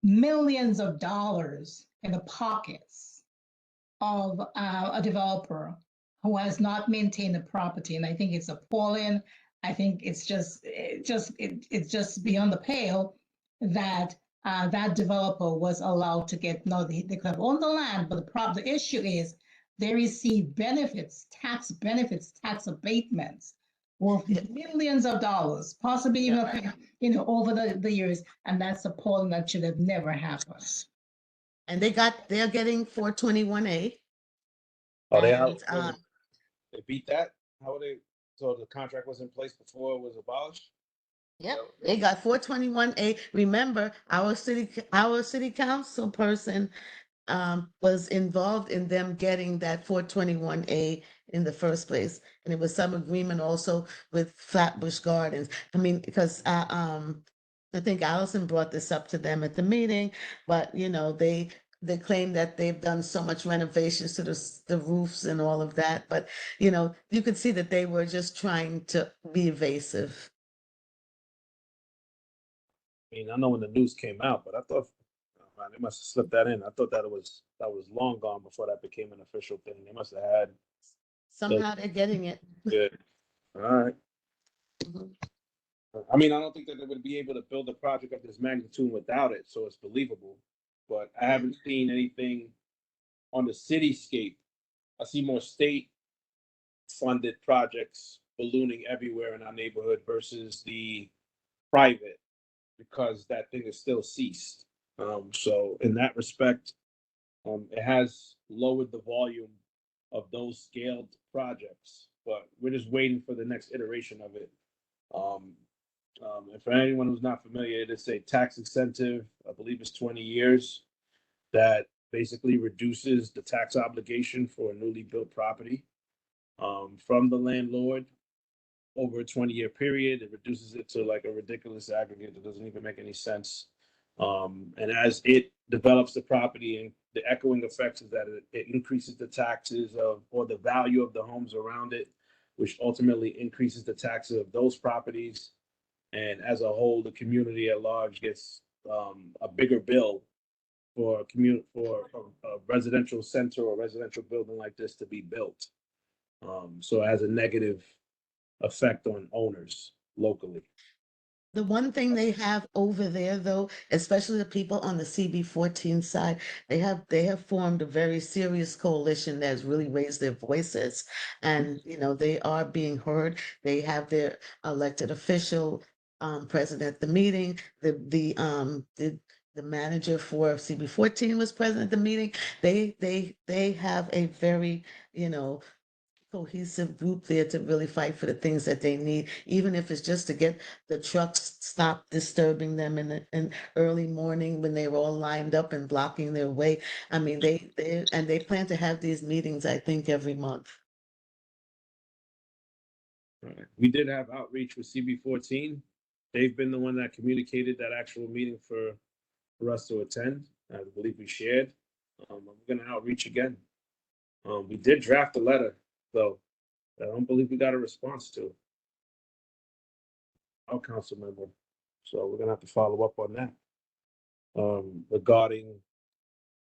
millions of dollars in the pockets of a developer who has not maintained the property. And I think it's appalling. I think it's just beyond the pale that that developer was allowed to get, no, they could have owned the land, but the issue is they receive benefits, tax abatements worth millions of dollars, possibly even over the years, and that's appalling. That should have never happened. And they're getting 421A. Oh, they beat that? How they, so the contract was in place before it was abolished? Yep, Yeah. they got 421A. Remember, our city council person was involved in them getting that 421A in the first place. And it was some agreement also with Flatbush Gardens. I mean, because I think Allison brought this up to them at the meeting, but you know, they claim that they've done so much renovations to the roofs and all of that. But you know, you could see that they were just trying to be evasive. I mean, I know when the news came out, but I thought, oh, man, they must have slipped that in. I thought that was long gone before that became an official thing. They must have had Somehow they're getting it. good. All right. Mhm. I mean, I don't think that they would be able to build a project of this magnitude without it, so it's believable. But I haven't seen anything on the cityscape. I see more state funded projects ballooning everywhere in our neighborhood versus the private because that thing is still ceased. So in that respect, it has lowered the volume of those scaled projects, but we're just waiting for the next iteration of it. And for anyone who's not familiar, it is a tax incentive, I believe it's 20 years, that basically reduces the tax obligation for a newly built property from the landlord over a 20-year period. It reduces it to like a ridiculous aggregate that doesn't even make any sense. And as it develops the property, and the echoing effects is that it increases the taxes of or the value of the homes around it, which ultimately increases the taxes of those properties. And as a whole, the community at large gets a bigger bill for a residential center or residential building like this to be built. So it has a negative effect on owners locally. The one thing they have over there, though, especially the people on the CB14 side, they have formed a very serious coalition that has really raised their voices, and you know they are being heard. They have their elected official present at the meeting. The manager for CB14 was present at the meeting. They have a very, you know, cohesive group there to really fight for the things that they need, even if it's just to get the trucks stopped disturbing them in early morning when they were all lined up and blocking their way. I mean, they plan to have these meetings, I think, every month. Right. We did have outreach with CB14. They've been the one that communicated that actual meeting for us to attend. I believe we shared. We're going to outreach again. We did draft a letter, though. I don't believe we got a response to our council member. So we're gonna have to follow up on that. Regarding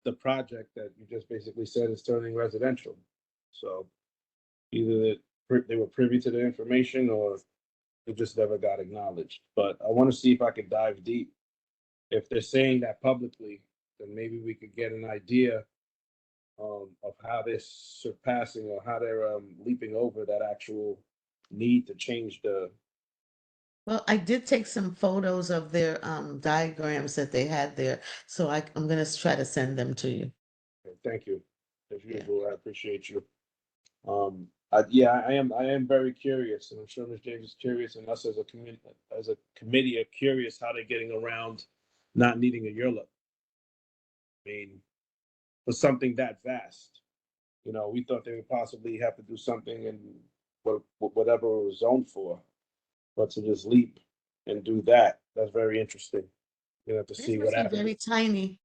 the project that you just basically said is turning residential. So either they were privy to the information or it just never got acknowledged. But I want to see if I could dive deep. If they're saying that publicly, then maybe we could get an idea of how they're surpassing or how they're leaping over that actual need to change the. Well, I did take some photos of their diagrams that they had there, so I'm gonna try to send them to you. Thank you. As Yeah. usual, I appreciate you. I am very curious, and I'm sure Ms. James is curious, and us as a committee are curious how they're getting around not needing a URLA. I mean, for something that vast, you know, we thought they would possibly have to do something in whatever it was zoned for, but to just leap and do that, that's very interesting. You have to These see what must be happens. very tiny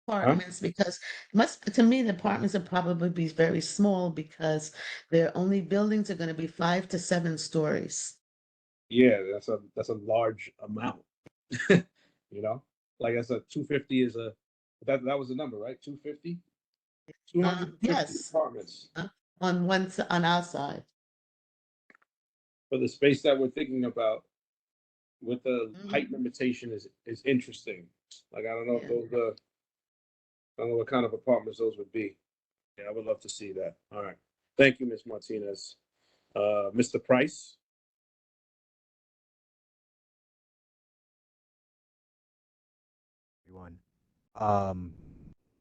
Huh? apartments because to me, the apartments would probably be very small because their only buildings are gonna be 5 to 7 stories. Yeah, that's a large amount. You know, like I said, 250 is that was the number, right? 250? 250 Yes, apartments on our side. for the space that we're thinking about with the Mhm. height limitation is interesting. Like I don't know if Yeah. those I don't know what kind of apartments those would be. Yeah, I would love to see that. All right. Thank you, Ms. Martinez. Mr. Price. Everyone. Um,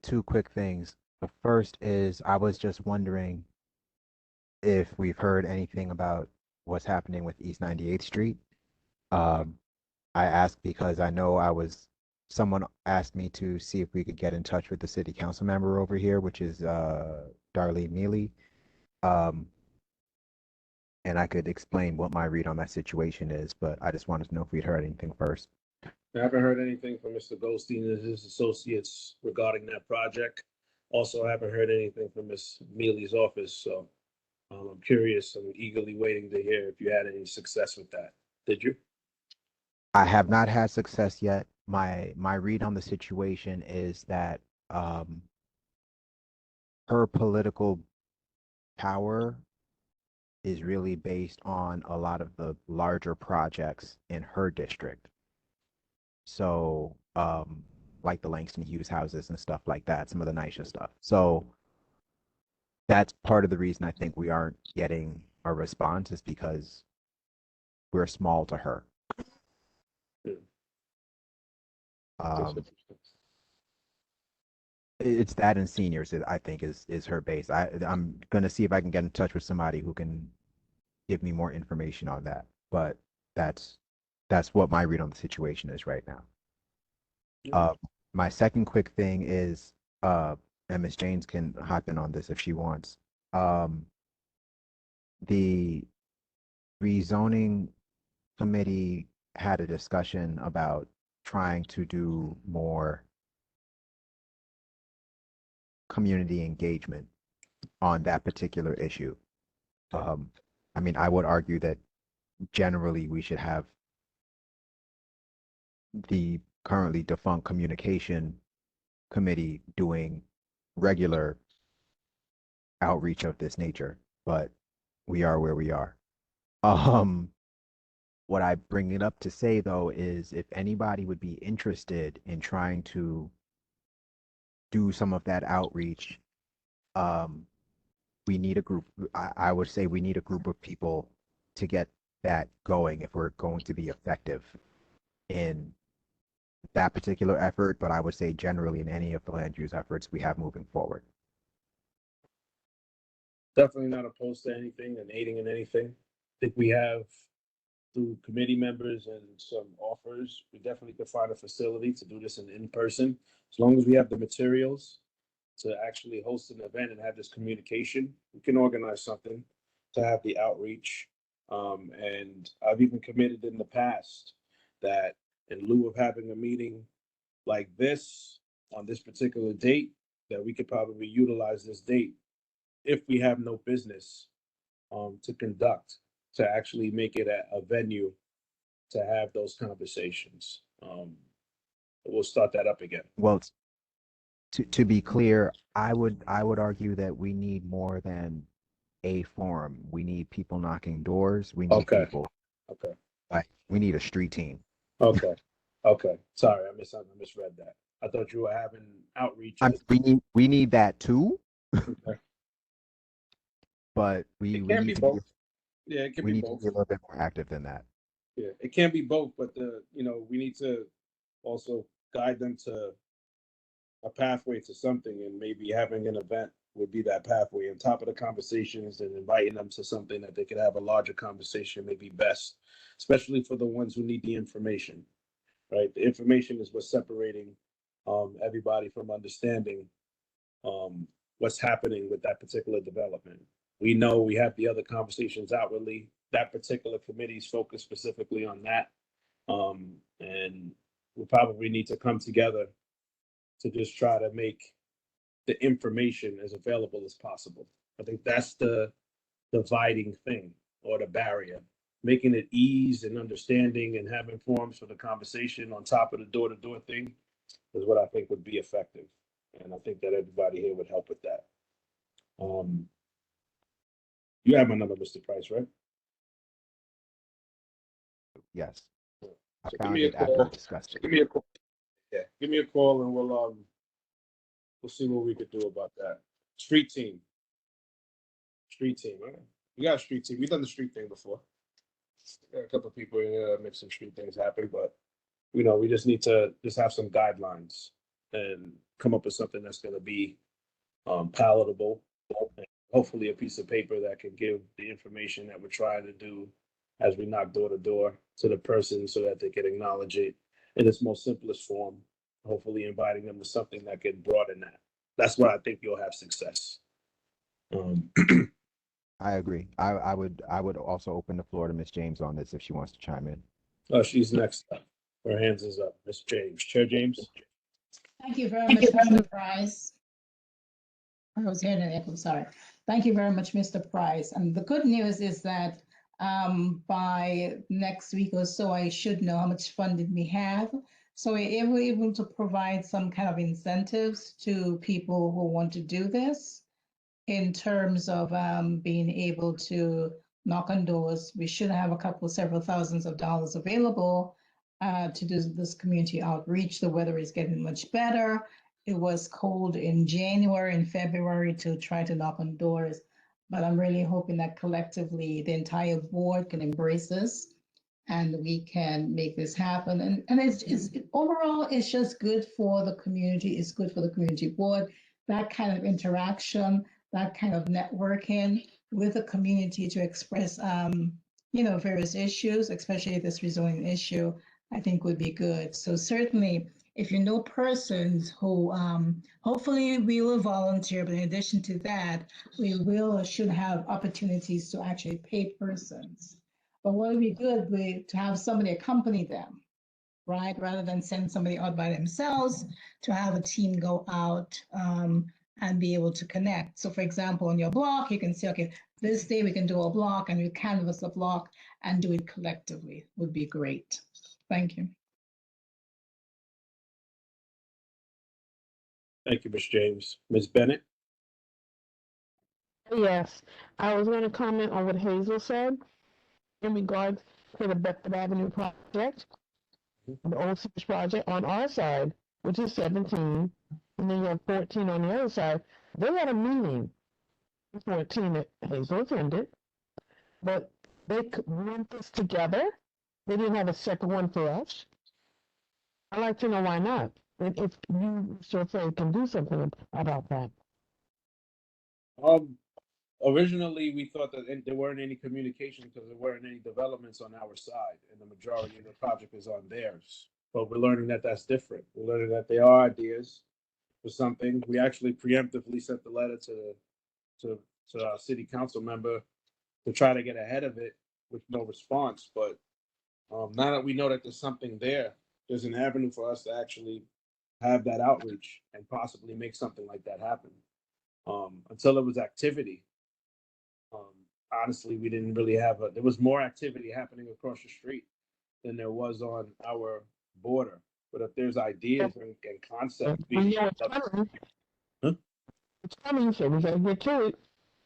Two quick things. The first is I was just wondering if we've heard anything about what's happening with East 98th Street. I asked because I know someone asked me to see if we could get in touch with the city council member over here, which is Darlene Mealy. And I could explain what my read on that situation is, but I just wanted to know if we'd heard anything first. I haven't heard anything from Mr. Goldstein and his associates regarding that project. Also, I haven't heard anything from Ms. Mealy's office, so I'm curious. I'm eagerly waiting to hear if you had any success with that. Did you? I have not had success yet. My read on the situation is that her political power is really based on a lot of the larger projects in her district. So, like the Langston Hughes houses and stuff like that, some of the nicer stuff. So that's part of the reason I think we aren't getting a response is because we're small to her. It's that and seniors, I think, is her base. I'm gonna see if I can get in touch with somebody who can give me more information on that. But that's what my read on the situation is right now. My second quick thing is, and Ms. James can hop in on this if she wants. The rezoning committee had a discussion about trying to do more community engagement on that particular issue. I mean, I would argue that generally we should have the currently defunct communication committee doing regular outreach of this nature, but we are where we are. What I bring it up to say though is if anybody would be interested in trying to do some of that outreach, we need a group. I would say we need a group of people to get that going if we're going to be effective in that particular effort, but I would say generally in any of the land use efforts we have moving forward. Definitely not opposed to anything and aiding in anything. I think we have, through committee members and some offers, we definitely could find a facility to do this in person. As long as we have the materials to actually host an event and have this communication, we can organize something to have the outreach. And I've even committed in the past that in lieu of having a meeting like this on this particular date, that we could probably utilize this date if we have no business to conduct, to actually make it a venue to have those conversations. We'll start that up again. Well, to be clear, I would argue that we need more than a forum. We need people knocking doors. We need Okay. people. Okay. Like we need a street team. Okay. Okay. Sorry, I misread that. I thought you were having outreach. We need that too, Okay. but we It can need be to both. Yeah, it can we be need to both. be a little bit more active than that. Yeah, it can be both, but we need to also guide them to a pathway to something, and maybe having an event would be that pathway on top of the conversations, and inviting them to something that they could have a larger conversation may be best, especially for the ones who need the information, right? The information is what's separating everybody from understanding what's happening with that particular development. We know we have the other conversations outwardly. That particular committee is focused specifically on that. And we probably need to come together to just try to make the information as available as possible. I think that's the dividing thing or the barrier, making it ease and understanding and having forums for the conversation on top of the door-to-door thing is what I think would be effective. And I think that everybody here would help with that. You have my number, Mr. Price, right? Yes. I So give found me a it after call. we discussed it. Give me a call. Yeah, give me a call and we'll see what we could do about that. Street team. All right. We got a street team. We've done the street thing before. Got a couple of people here make some street things happen, but we just need to just have some guidelines and come up with something that's going to be palatable and hopefully a piece of paper that can give the information that we're trying to do as we knock door to door to the person so that they can acknowledge it in its most simplest form, hopefully inviting them to something that can broaden that. That's where I think you'll have success. I agree. I would also open the floor to Miss James on this if she wants to chime in. Oh, she's next up. Her hands is up. Miss James, Chair James. Thank you very much, Mr. Price. I was hearing an echo, sorry. Thank you very much, Mr. Price. And the good news is that by next week or so, I should know how much funding we have. So we're able to provide some kind of incentives to people who want to do this in terms of being able to knock on doors. We should have several thousands of dollars available to do this community outreach. The weather is getting much better. It was cold in January and February to try to knock on doors, but I'm really hoping that collectively the entire board can embrace this and we can make this happen. And it's overall, it's just good for the community. It's good for the community board. That kind of interaction, that kind of networking with the community to express, various issues, especially this rezoning issue, I think would be good. So certainly, if you know persons who, hopefully we will volunteer, but in addition to that, we will or should have opportunities to actually pay persons. But what would be good to have somebody accompany them, right? Rather than send somebody out by themselves, to have a team go out and be able to connect. So for example, on your block, you can say, okay, this day we can do a block and we canvas a block and do it collectively would be great. Thank you. Thank you, Ms. James. Ms. Bennett? Yes, I was going to comment on what Hazel said in regards to the Bedford Avenue project, the Old Sears project on our side, which is 17, and then you have 14 on the other side. They had a meeting, 14 that Hazel attended, but they could run this together. They didn't have a separate one for us. I'd like to know why not. And if you, Mr. Fay, can do something about that. Originally, we thought that there weren't any communication because there weren't any developments on our side, and the majority of the project is on theirs. But we're learning that that's different. We're learning that there are ideas for something. We actually preemptively sent the letter to our city council member to try to get ahead of it with no response. But now that we know that there's something there, there's an avenue for us to actually have that outreach and possibly make something like that happen. Until there was activity, honestly, we didn't really have there was more activity happening across the street than there was on our border. But if there's ideas and concepts being It's coming. Huh? It's coming, so we gotta get to it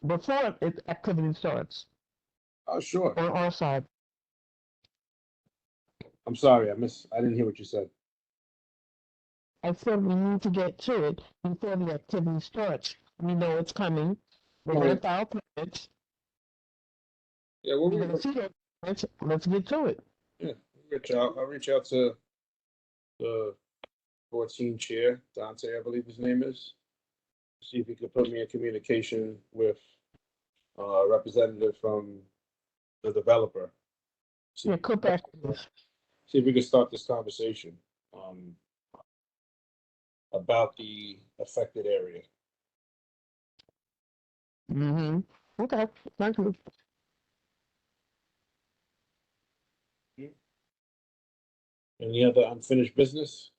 before activity starts Oh, sure. on our side. I'm sorry, I didn't hear what you said. I said we need to get to it before the activity starts. We know it's coming. We're gonna Right. file permits. Yeah, We're gonna see it. Let's get to it. Yeah, I'll reach out to the 14 chair, Dante, I believe his name is. See if he could put me in communication with a representative from the developer. See, Yeah, cut back. see if we can start this conversation about the affected area. Mm-hmm. Okay, thank you. Any other unfinished business?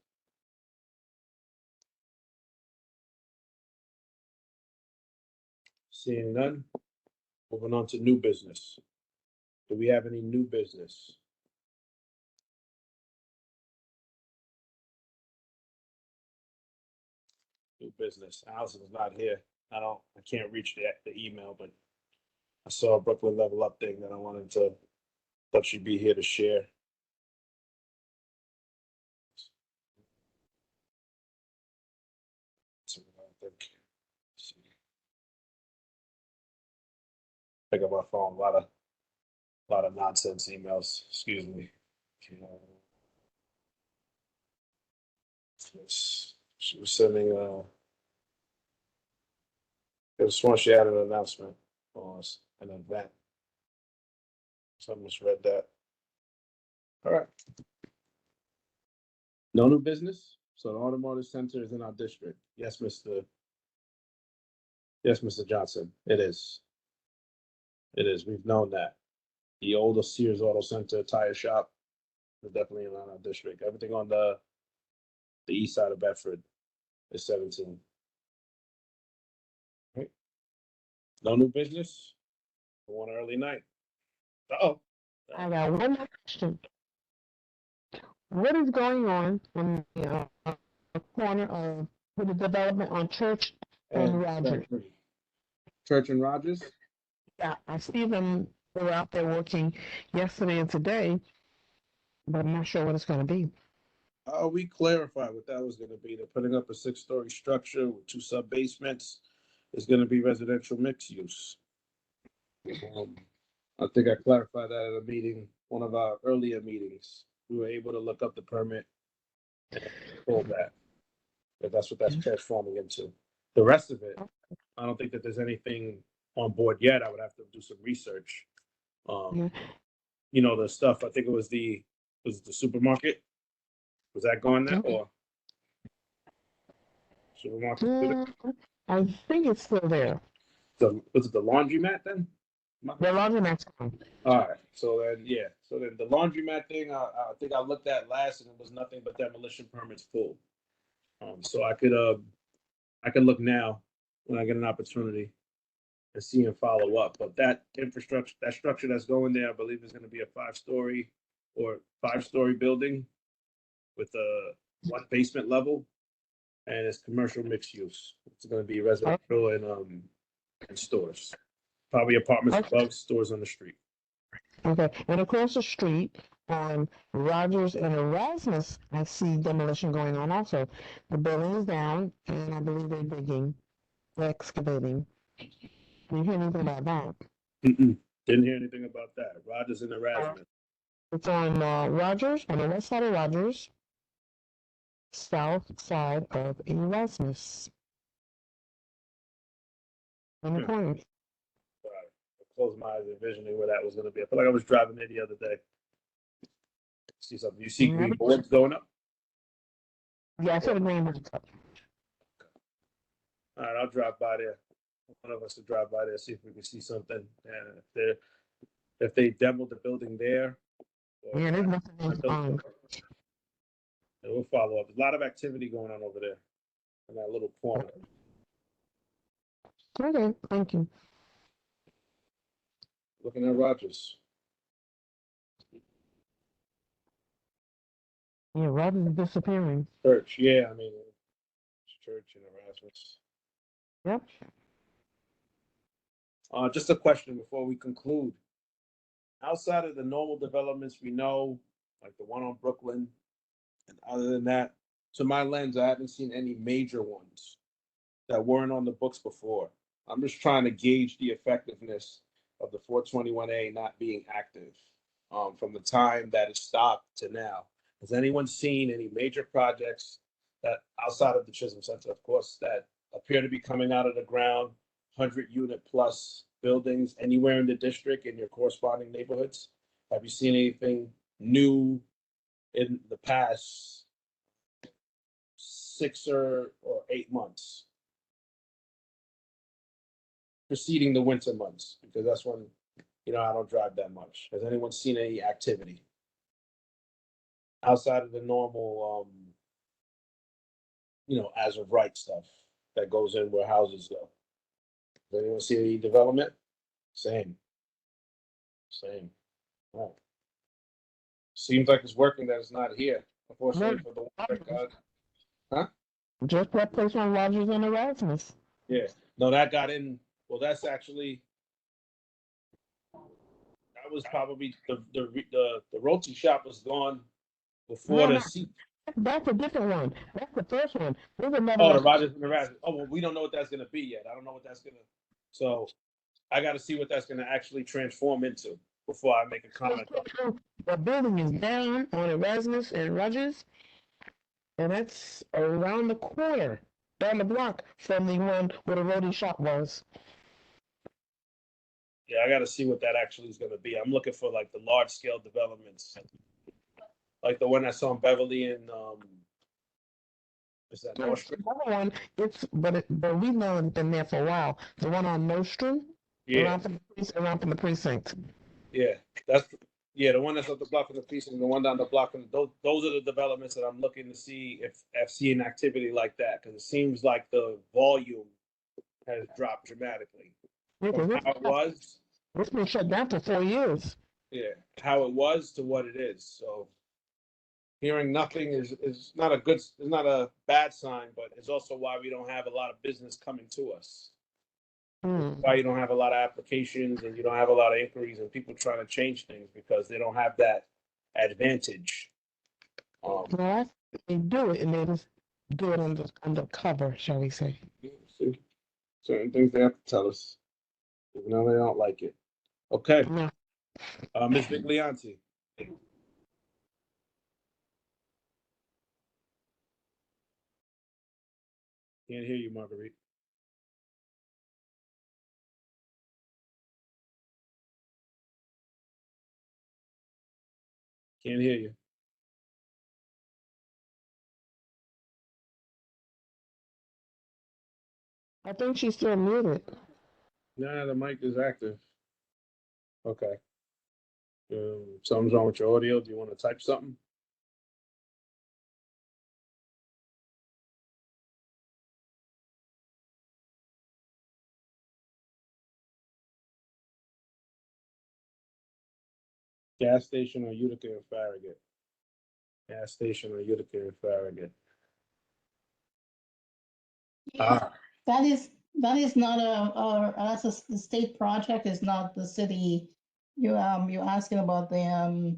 Seeing none, moving on to new business. Do we have any new business? New business. Allison's not here. I can't reach the email, but I saw a Brooklyn Level Up thing that I thought she'd be here to share. So I pick up my phone, a lot of nonsense emails, excuse me. Yes, she was sending I just want you to add an announcement or an event. So I misread that. All right. No new business? So the automotive center is in our district. Yes, Mr. Johnson, it is. It is. We've known that. The older Sears Auto Center tire shop is definitely in our district. Everything on the east side of Bedford is 17. Right. No new business? One early night. Uh-oh. I got one more question. What is going on the corner of with the development on Church and Rogers? Church and Rogers? Yeah, I see them. They were out there working yesterday and today, but I'm not sure what it's going to be. We clarified what that was gonna be. They're putting up a 6-story structure with 2 sub-basements. It's gonna be residential mixed use. I think I clarified that at a meeting, one of our earlier meetings. We were able to look up the permit and pull that. But that's what that's transforming into. The rest of it, I don't think that there's anything on board yet. I would have to do some research. Yeah. You know, the stuff, I think it was the supermarket. Was that gone now or? Supermarket? I think it's still there. Was it the laundromat then? The laundromat's gone. All right, so then, yeah, so then the laundromat thing, I think I looked at last and it was nothing but demolition permits full. So I could look now when I get an opportunity and see and follow up, but that infrastructure, that structure that's going there, I believe is gonna be a 5-story building with a 1 basement level, and it's commercial mixed use. It's gonna be residential and stores. Probably apartments above, stores on the street. Okay, and across the street on Rogers and Erasmus, I see demolition going on also. The building is down, and I believe they're digging, they're excavating. Did you hear anything about that? Didn't hear anything about that. Rogers and Erasmus. It's on Rogers, on the west side of Rogers, south side of Erasmus. On the corner. Close my eyes envisioning where that was going to be. I feel like I was driving there the other day. See something? You see green boards going up? Yeah, I saw the green boards up. All right, I'll drive by there. One of us will drive by there, see if we can see something. And if they demoed the building there. Yeah, there's nothing on. We'll follow up. There's a lot of activity going on over there in that little corner. Okay, thank you. Looking at Rogers. Yeah, Rogers is disappearing. Church, yeah, I mean, Church and Erasmus. Yep. Just a question before we conclude. Outside of the normal developments we know, like the one on Brooklyn, and other than that, to my lens, I haven't seen any major ones that weren't on the books before. I'm just trying to gauge the effectiveness of the 421A not being active from the time that it stopped to now. Has anyone seen any major projects that outside of the Chisholm Center, of course, that appear to be coming out of the ground, 100-unit plus buildings anywhere in the district in your corresponding neighborhoods? Have you seen anything new in the past 6 or 8 months? Preceding the winter months, because that's when, I don't drive that much. Has anyone seen any activity outside of the normal, as of right stuff that goes in where houses go? Does anyone see any development? Same. All right. Seems like it's working that it's not here. Unfortunately for the one that got. Huh? Just that place on Rogers and Erasmus. Yeah. No, that got in. Well, that's actually, that was probably the roti shop was gone before the seat. That's a different one. That's the first one. There's another Oh, one. the Rogers and Erasmus. Oh, well, we don't know what that's going to be yet. I don't know what that's going to. So I got to see what that's going to actually transform into before I make a comment. The building is down on Erasmus and Rogers, and that's around the corner. down the block from the one where the roadie shop was. Yeah, I gotta see what that actually is gonna be. I'm looking for like the large scale developments. Like the one I saw in Beverly and is that North Street? Another one, but we've known been there for a while. The one on Nostrum, Yeah, around from the precinct. yeah. That's the one that's up the block from the piece and the one down the block from those are the developments that I'm looking to see if I've seen activity like that because it seems like the volume has dropped dramatically from how it was. It's been shut down for 4 years. Yeah, how it was to what it is. So hearing nothing is not not a bad sign, but it's also why we don't have a lot of business coming to us. Why you don't have a lot of applications and you don't have a lot of inquiries and people trying to change things because they don't have that advantage. Well, they do it and they just do it undercover, shall we say. See, certain things they have to tell us, even though they don't like it. Okay, Yeah. Ms. Viglianti. Can't hear you, Marguerite. Can't hear you. I think she's still muted. Nah, the mic is active. Okay. Something's wrong with your audio. Do you want to type something? Gas station or Utica and Farragut? Gas station or Utica and Farragut? Ah, That is not that's the state project, is not the city. You're asking about the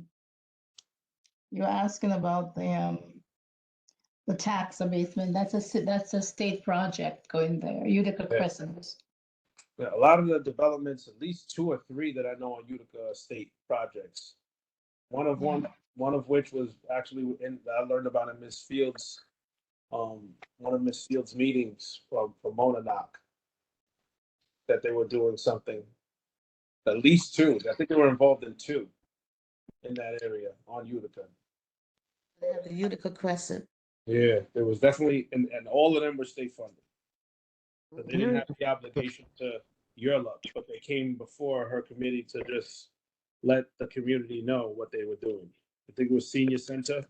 tax abatement. That's a state project going there, Utica Yeah. Crescent. yeah, a lot of the developments, at least 2 or 3 that I know on Utica state projects. One of which was actually I learned about in Miss Fields, one of Miss Fields' meetings from Monadnock, that they were doing something. At least 2. I think they were involved in 2 in that area on Utica. They have the Utica Crescent. Yeah, there was definitely, and all of them were state funded. So they didn't have the obligation to your luck, but they came before her committee to just let the community know what they were doing. I think it was senior center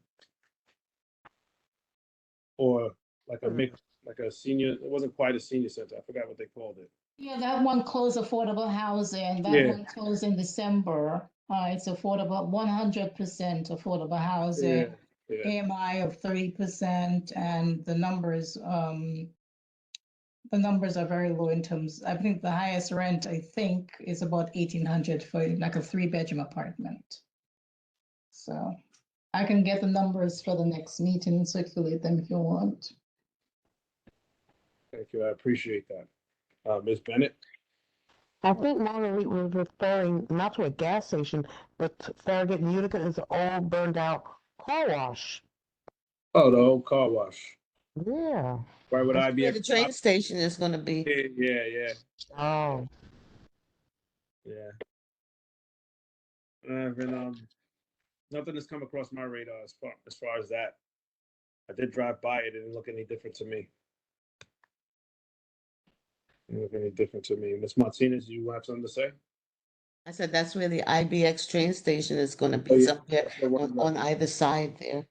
or like a mix, like a senior. It wasn't quite a senior center. I forgot what they called it. Yeah, that one closed affordable housing. That Yeah. one closed in December. It's affordable, 100% affordable housing. Yeah. AMI of 30%, and the numbers are very low in terms. I think the highest rent, I think, is about 1,800 for like a 3-bedroom apartment. So I can get the numbers for the next meeting and circulate them if you want. Thank you. I appreciate that. Ms. Bennett. I think Marguerite was referring not to a gas station, but Farragut and Utica is an old burned out car wash. Oh, the old car wash. Yeah. Why would I be? Where the train station is gonna be. Yeah. Oh. Yeah. Nothing has come across my radar as far as that. I did drive by it. It didn't look any different to me. Didn't look any different to me. Ms. Martinez, you have something to say? I said that's where the IBX train station is gonna Oh, be, yeah. somewhere on either side there.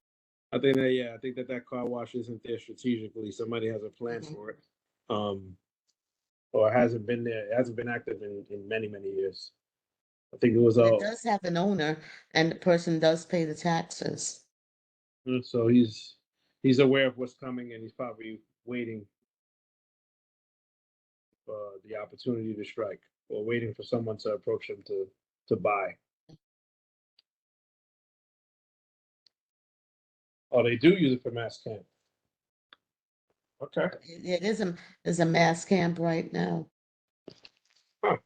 I think that car wash isn't there strategically. Somebody has a plan for it. Or it hasn't been there. It hasn't been active in many, many years. I think it was It does have an owner, and the person does pay the taxes. so he's aware of what's coming and he's probably waiting for the opportunity to strike or waiting for someone to approach him to buy. Oh, they do use it for mass camp. Okay. It is there's a mass camp right now. I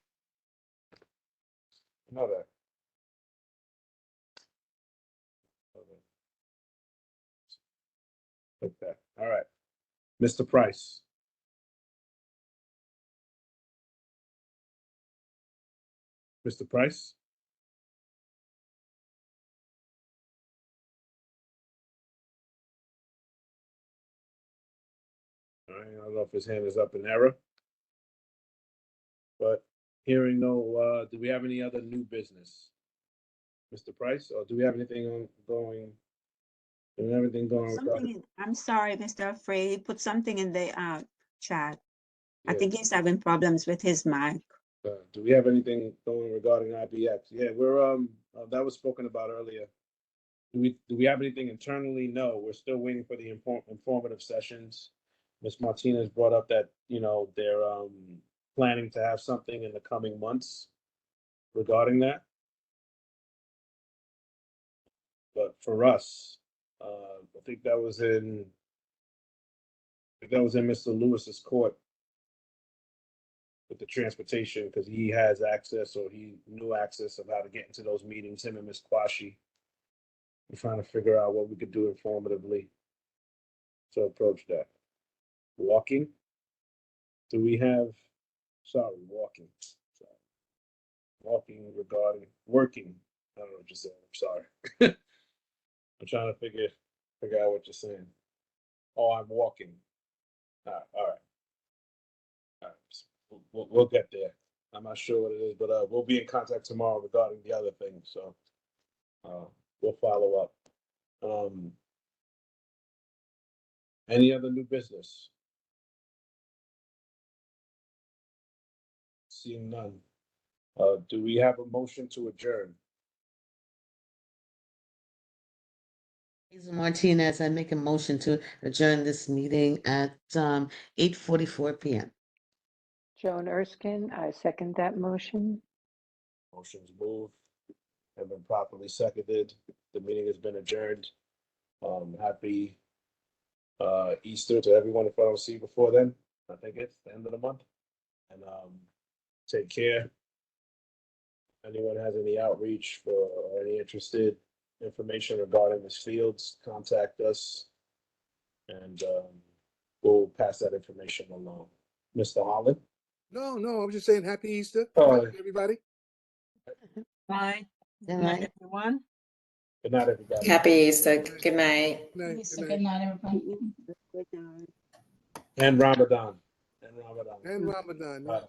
know that. Okay. All right. Mr. Price. Mr. Price? All right, I don't know if his hand is up in error. But hearing no, do we have any other new business? Mr. Price, or do we have anything ongoing? Do we have anything going? I'm sorry, Mr. Frey, he put something in the chat. I Yeah. think he's having problems with his mic. Do we have anything going regarding IBX? Yeah, we're that was spoken about earlier. Do we have anything internally? No, we're still waiting for the informative sessions. Ms. Martinez brought up that, you know, they're planning to have something in the coming months regarding that. But for us, I think that was in Mr. Lewis's court with the transportation, because he has access, or he knew access of how to get into those meetings, him and Ms. Quashi. We're trying to figure out what we could do informatively to approach that. Walking? Do we have, walking. Sorry. Walking regarding, working. I don't know what you're saying, I'm sorry. I'm trying to figure out what you're saying. Oh, I'm walking. All right. We'll get there. I'm not sure what it is, but we'll be in contact tomorrow regarding the other thing. So we'll follow up. Any other new business? Seeing none. Do we have a motion to adjourn? Hazel Martinez, I make a motion to adjourn this meeting at 8:44 p.m. Joan Erskine, I second that motion. Motion's moved, have been properly seconded. The meeting has been adjourned. Happy Easter to everyone if I don't see you before then. I think it's the end of the month. And take care. Anyone has any outreach for any interested information regarding Ms. Fields, contact us. And we'll pass that information along. Mr. Holland? No, I'm just saying happy Easter, everybody. Bye. Good Good night. night, everyone. Good night, everybody. Happy Easter. Good night. Good night, Yes, good good night. night, everybody. And Ramadan. And Ramadan. Right.